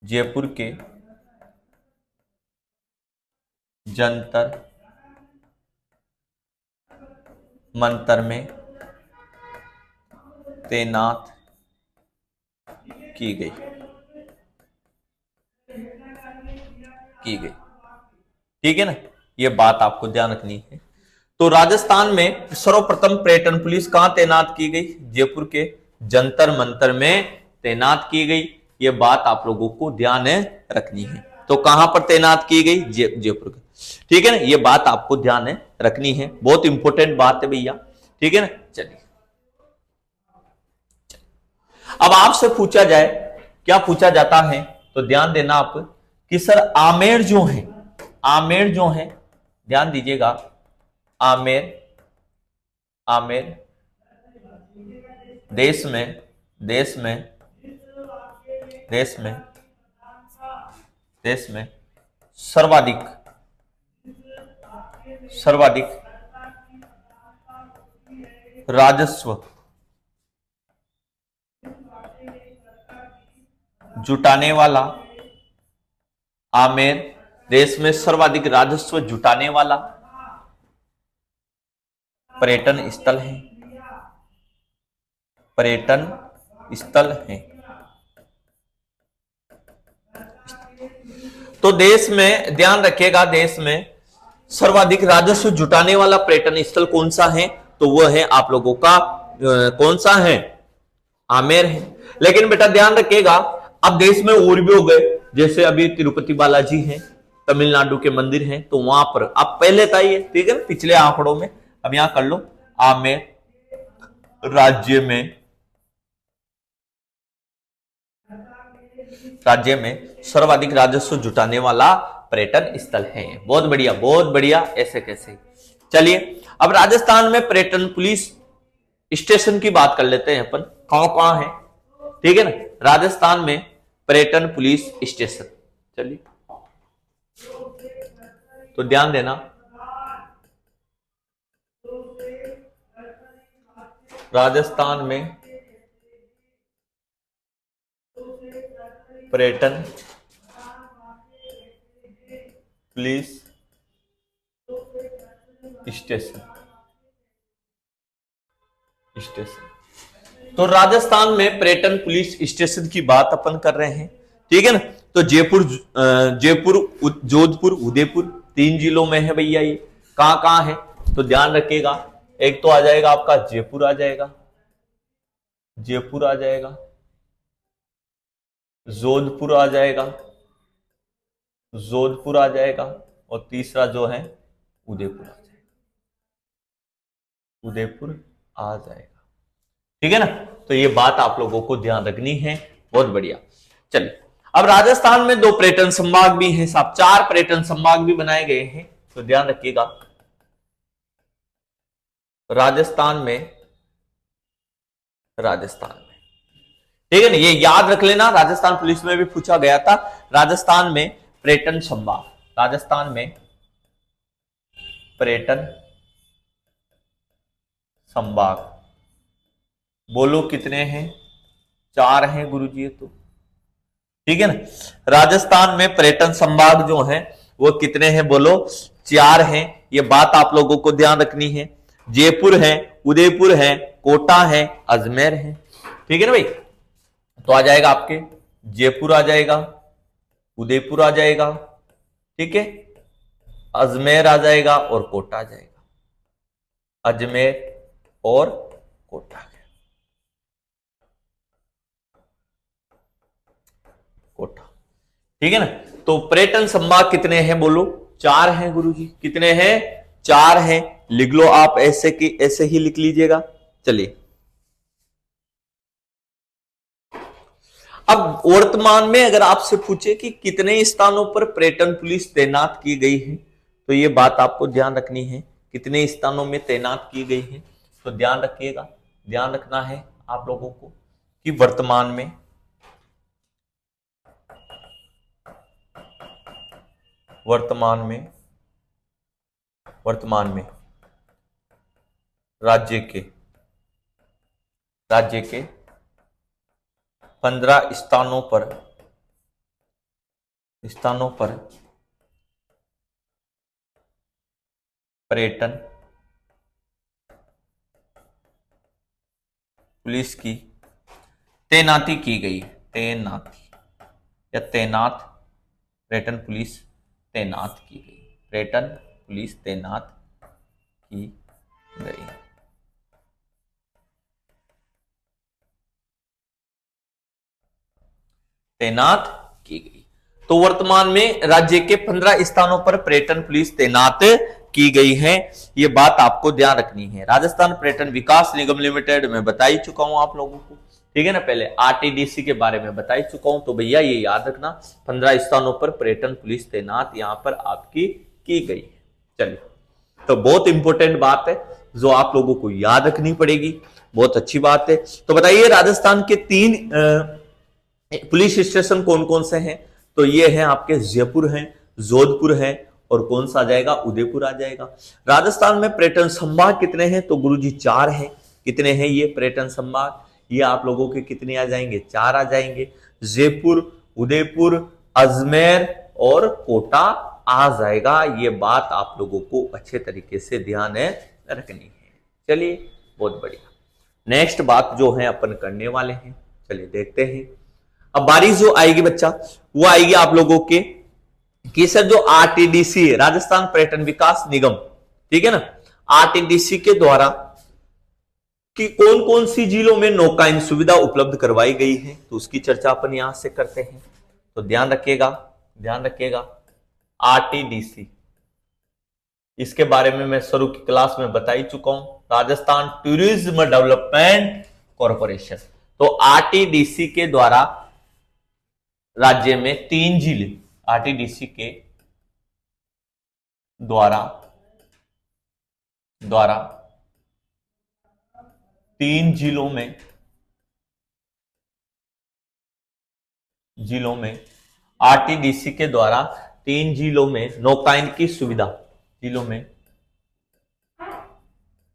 Speaker 1: जयपुर के जंतर मंतर में तैनात की गई। ठीक है ना, ये बात आपको ध्यान रखनी है। तो राजस्थान में सर्वप्रथम पर्यटन पुलिस कहां तैनात की गई? जयपुर के जंतर मंतर में तैनात की गई। ये बात आप लोगों को ध्यान रखनी है। तो कहां पर तैनात की गई? जयपुर के। ठीक है ना, ये बात आपको ध्यान रखनी है, बहुत इंपॉर्टेंट बात है भैया। ठीक है ना, चलिए अब आपसे पूछा जाए, क्या पूछा जाता है, तो ध्यान देना आप कि सर आमेर जो है, ध्यान दीजिएगा, आमेर देश में सर्वाधिक राजस्व जुटाने वाला, आमेर देश में सर्वाधिक राजस्व जुटाने वाला पर्यटन स्थल है। तो देश में ध्यान रखिएगा, देश में सर्वाधिक राजस्व जुटाने वाला पर्यटन स्थल कौन सा है? तो वह है आप लोगों का कौन सा है? आमेर है। लेकिन बेटा ध्यान रखिएगा, अब देश में और भी हो गए, जैसे अभी तिरुपति बालाजी है, तमिलनाडु के मंदिर हैं, तो वहां पर आप पहले था ये, ठीक है ना, पिछले आंकड़ों में। अब यहां कर लो, आमेर राज्य में सर्वाधिक राजस्व जुटाने वाला पर्यटन स्थल है। बहुत बढ़िया, ऐसे कैसे। चलिए अब राजस्थान में पर्यटन पुलिस स्टेशन की बात कर लेते हैं अपन, कहां है। ठीक है ना, राजस्थान में पर्यटन पुलिस स्टेशन। चलिए तो ध्यान देना, राजस्थान में पर्यटन पुलिस स्टेशन। तो राजस्थान में पर्यटन पुलिस स्टेशन की बात अपन कर रहे हैं। ठीक है ना, तो जयपुर, जोधपुर, उदयपुर 3 जिलों में है भैया। ये कहां है? तो ध्यान रखिएगा, एक तो आ जाएगा आपका जयपुर आ जाएगा, जोधपुर आ जाएगा, और तीसरा जो है उदयपुर आ जाएगा। ठीक है ना, तो ये बात आप लोगों को ध्यान रखनी है। बहुत बढ़िया। चलिए अब राजस्थान में 2 पर्यटन संभाग भी हैं साहब, 4 पर्यटन संभाग भी बनाए गए हैं, तो ध्यान रखिएगा। राजस्थान में ठीक है ना, ये याद रख लेना, राजस्थान पुलिस में भी पूछा गया था। राजस्थान में पर्यटन संभाग बोलो कितने हैं? 4 हैं गुरुजी। तो ठीक है ना, राजस्थान में पर्यटन संभाग जो है वो कितने हैं? बोलो 4 हैं। ये बात आप लोगों को ध्यान रखनी है। जयपुर है, उदयपुर है, कोटा है, अजमेर है। ठीक है ना भाई, तो आ जाएगा आपके जयपुर आ जाएगा, उदयपुर आ जाएगा, ठीक है, अजमेर आ जाएगा और कोटा आ जाएगा। अजमेर और कोटा, ठीक है ना। तो पर्यटन संभाग कितने हैं? बोलो 4 हैं गुरुजी। कितने हैं? 4 हैं। लिख लो आप, ऐसे की ऐसे ही लिख लीजिएगा। चलिए अब वर्तमान में अगर आपसे पूछे कि कितने स्थानों पर पर्यटन पुलिस तैनात की गई है, तो ये बात आपको ध्यान रखनी है, कितने स्थानों में तैनात की गई है। तो ध्यान रखिएगा, ध्यान रखना है आप लोगों को कि वर्तमान में वर्तमान में राज्य के 15 स्थानों पर पर्यटन पुलिस की तैनाती की गई। पर्यटन पुलिस तैनात की गई। तो वर्तमान में राज्य के 15 स्थानों पर पर्यटन पुलिस तैनात की गई है। यह बात आपको ध्यान रखनी है। राजस्थान पर्यटन विकास निगम लिमिटेड में बता ही चुका हूं आप लोगों को, ठीक है ना। पहले आरटीडीसी के बारे में बता ही चुका हूं, तो भैया ये याद रखना 15 स्थानों पर पर्यटन पुलिस तैनात यहां पर आपकी की गई है। चलिए, तो बहुत इंपॉर्टेंट बात है जो आप लोगों को याद रखनी पड़ेगी, बहुत अच्छी बात है। तो बताइए राजस्थान के 3 पुलिस स्टेशन कौन कौन से हैं? तो ये हैं आपके जयपुर हैं, जोधपुर है और कौन सा आ जाएगा? उदयपुर आ जाएगा। राजस्थान में पर्यटन संभाग कितने हैं? तो गुरुजी 4 हैं। कितने हैं ये पर्यटन संभाग? ये आप लोगों के कितने आ जाएंगे? 4 आ जाएंगे। जयपुर, उदयपुर, अजमेर और कोटा आ जाएगा। ये बात आप लोगों को अच्छे तरीके से ध्यान रखनी है। चलिए, बहुत बढ़िया। नेक्स्ट बात जो है अपन करने वाले हैं, चलिए देखते हैं। अब बारी जो आएगी बच्चा, वो आएगी आप लोगों के कि सर जो आरटीडीसी है, राजस्थान पर्यटन विकास निगम, ठीक है ना, आरटीडीसी के द्वारा कि कौन कौन सी जिलों में नौकायन सुविधा उपलब्ध करवाई गई है, तो उसकी चर्चा अपन यहां से करते हैं। तो ध्यान रखिएगा आरटीडीसी, इसके बारे में मैं शुरू की क्लास में बता ही चुका हूं। Rajasthan tourism development corporation. तो आरटीडीसी के द्वारा राज्य में 3 जिले, आरटीडीसी के द्वारा 3 जिलों में आरटीडीसी के द्वारा 3 जिलों में नौकायन की सुविधा,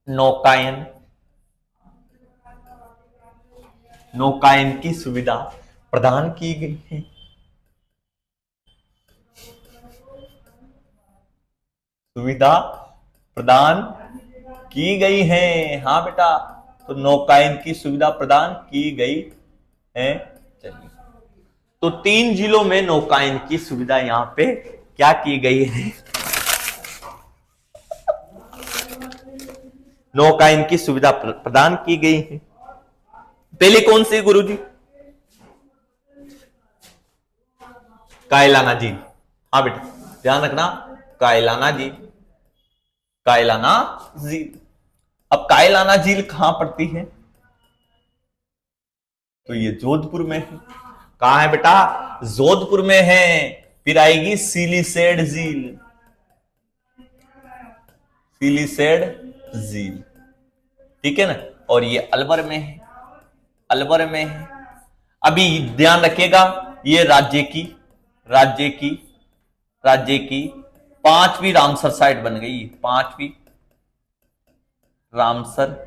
Speaker 1: नौकायन की सुविधा प्रदान की गई है। हाँ बेटा, तो नौकायन की सुविधा प्रदान की गई है। चलिए, तो 3 जिलों में नौकायन की सुविधा यहां पे क्या की गई है? नौकायन की सुविधा प्रदान की गई है। पहली कौन सी गुरुजी? कायलाना झील। हाँ बेटा, ध्यान रखना, कायलाना झील। अब कायलाना झील कहां पड़ती है? तो ये जोधपुर में है। कहां है बेटा? जोधपुर में है। फिर आएगी सिलीसेड झील, ठीक है ना, और ये अलवर में है। अभी ध्यान रखिएगा, ये राज्य की 5वीं रामसर साइट बन गई। 5वीं रामसर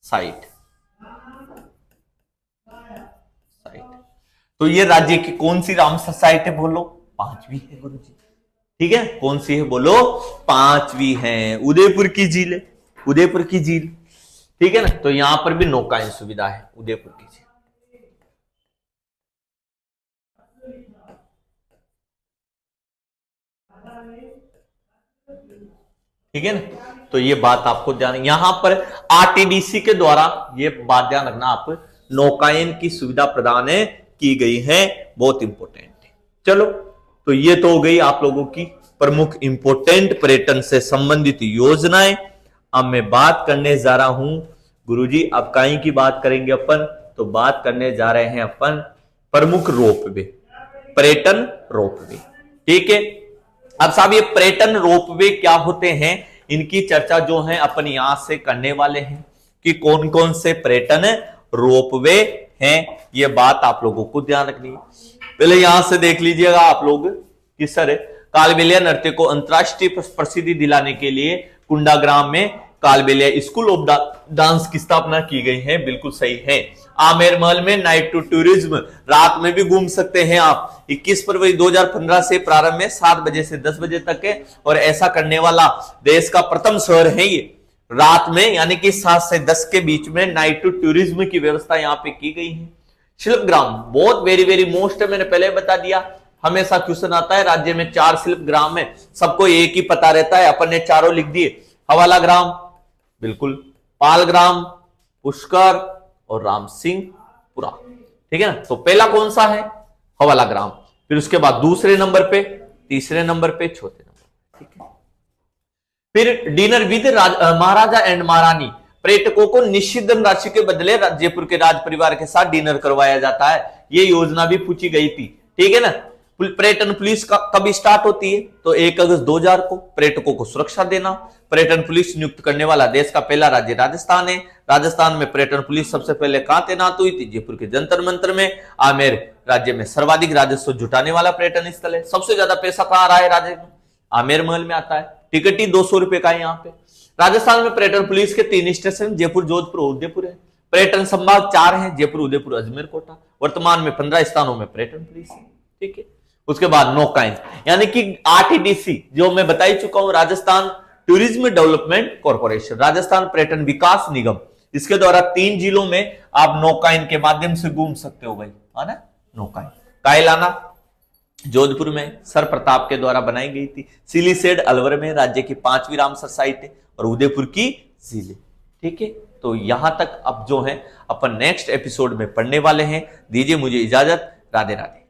Speaker 1: साइट। तो ये राज्य की कौन सी रामसर साइट है? बोलो। 5वीं है गुरुजी, ठीक है। कौन सी है? बोलो। 5वीं है। उदयपुर की झील, ठीक है ना। तो यहां पर भी नौकायन सुविधा है, उदयपुर की झील। ठीक है ना, तो ये बात आपको ध्यान, यहां पर आरटीडीसी के द्वारा ये बात ध्यान रखना आप, नौकायन की सुविधा प्रदान की गई है, बहुत इंपॉर्टेंट है। चलो, तो ये तो हो गई आप लोगों की प्रमुख इंपॉर्टेंट पर्यटन से संबंधित योजनाएं। अब मैं बात करने जा रहा हूं गुरुजी, अब कहीं की बात करेंगे अपन, तो बात करने जा रहे हैं अपन प्रमुख रोपवे, पर्यटन रोपवे, ठीक है। अब साहब ये पर्यटन रोपवे क्या होते हैं, इनकी चर्चा जो है अपन यहां से करने वाले हैं कि कौन कौन से पर्यटन रोपवे हैं। ये बात आप लोगों को ध्यान रखनी है। पहले यहां से देख लीजिएगा आप लोग किस तरह कालबेलिया नृत्य को अंतरराष्ट्रीय प्रसिद्धि दिलाने के लिए कुंडाग्राम में कालबेलिया स्कूल ऑफ डांस की स्थापना की गई है। बिल्कुल सही है। आमेर महल में नाइट टू टूरिज्म, रात में भी घूम सकते हैं आप। 21 फरवरी 2015 से प्रारंभ में 7 बजे से 10 बजे तक है और ऐसा करने वाला देश का प्रथम शहर है ये। रात में यानी कि 7 से 10 के बीच में नाइट टू टूरिज्म की व्यवस्था यहां पे की गई है। शिल्पग्राम बहुत वेरी वेरी मोस्ट है, मैंने पहले बता दिया। हमेशा क्वेश्चन आता है राज्य में 4 शिल्पग्राम है, सबको एक ही पता रहता है, अपन ने चारों लिख दिए। हवाला ग्राम, बिल्कुल, पालग्राम, पुष्कर और राम सिंहपुरा। ठीक है ना। तो पहला कौन सा है? हवाला ग्राम। फिर उसके बाद दूसरे नंबर पे, तीसरे नंबर पे, चौथे नंबर। ठीक है। फिर डिनर विद महाराजा एंड महारानी, पर्यटकों को निश्चित धनराशि के बदले जयपुर के राज परिवार के साथ डिनर करवाया जाता है। ये योजना भी पूछी गई थी। ठीक है ना। पर्यटन पुलिस कब स्टार्ट होती है? तो 1 अगस्त 2000 को। पर्यटकों को सुरक्षा देना। पर्यटन पुलिस नियुक्त करने वाला देश का पहला राज्य राजस्थान है। राजस्थान में पर्यटन पुलिस सबसे पहले कहां तैनात हुई थी? जयपुर के जंतर मंतर में। आमेर राज्य में सर्वाधिक राजस्व जुटाने वाला पर्यटन स्थल है। सबसे ज्यादा पैसा कहां रहा है राज्य में? आमेर महल में आता है। टिकट ही 200 रुपए का है यहाँ पे। राजस्थान में पर्यटन पुलिस के 3 स्टेशन जयपुर, जोधपुर, उदयपुर है। पर्यटन संभाग 4 हैं, जयपुर, उदयपुर, अजमेर, कोटा। वर्तमान में 15 स्थानों में पर्यटन पुलिस है। ठीक है। उसके बाद नौकाएं यानी कि आरटीडीसी जो मैं बता ही चुका हूं, Rajasthan tourism development corporation, Rajasthan पर्यटन विकास निगम, इसके द्वारा 3 जिलों में आप नौकाइन के माध्यम से घूम सकते हो भाई, है ना। नौकाइन कायलाना जोधपुर में सर प्रताप के द्वारा बनाई गई थी। सिलीसेड अलवर में राज्य की 5वीं रामसर साइट है और उदयपुर की जिले। ठीक है। तो यहां तक अब जो है अपन नेक्स्ट एपिसोड में पढ़ने वाले हैं। दीजिए मुझे इजाजत। राधे राधे।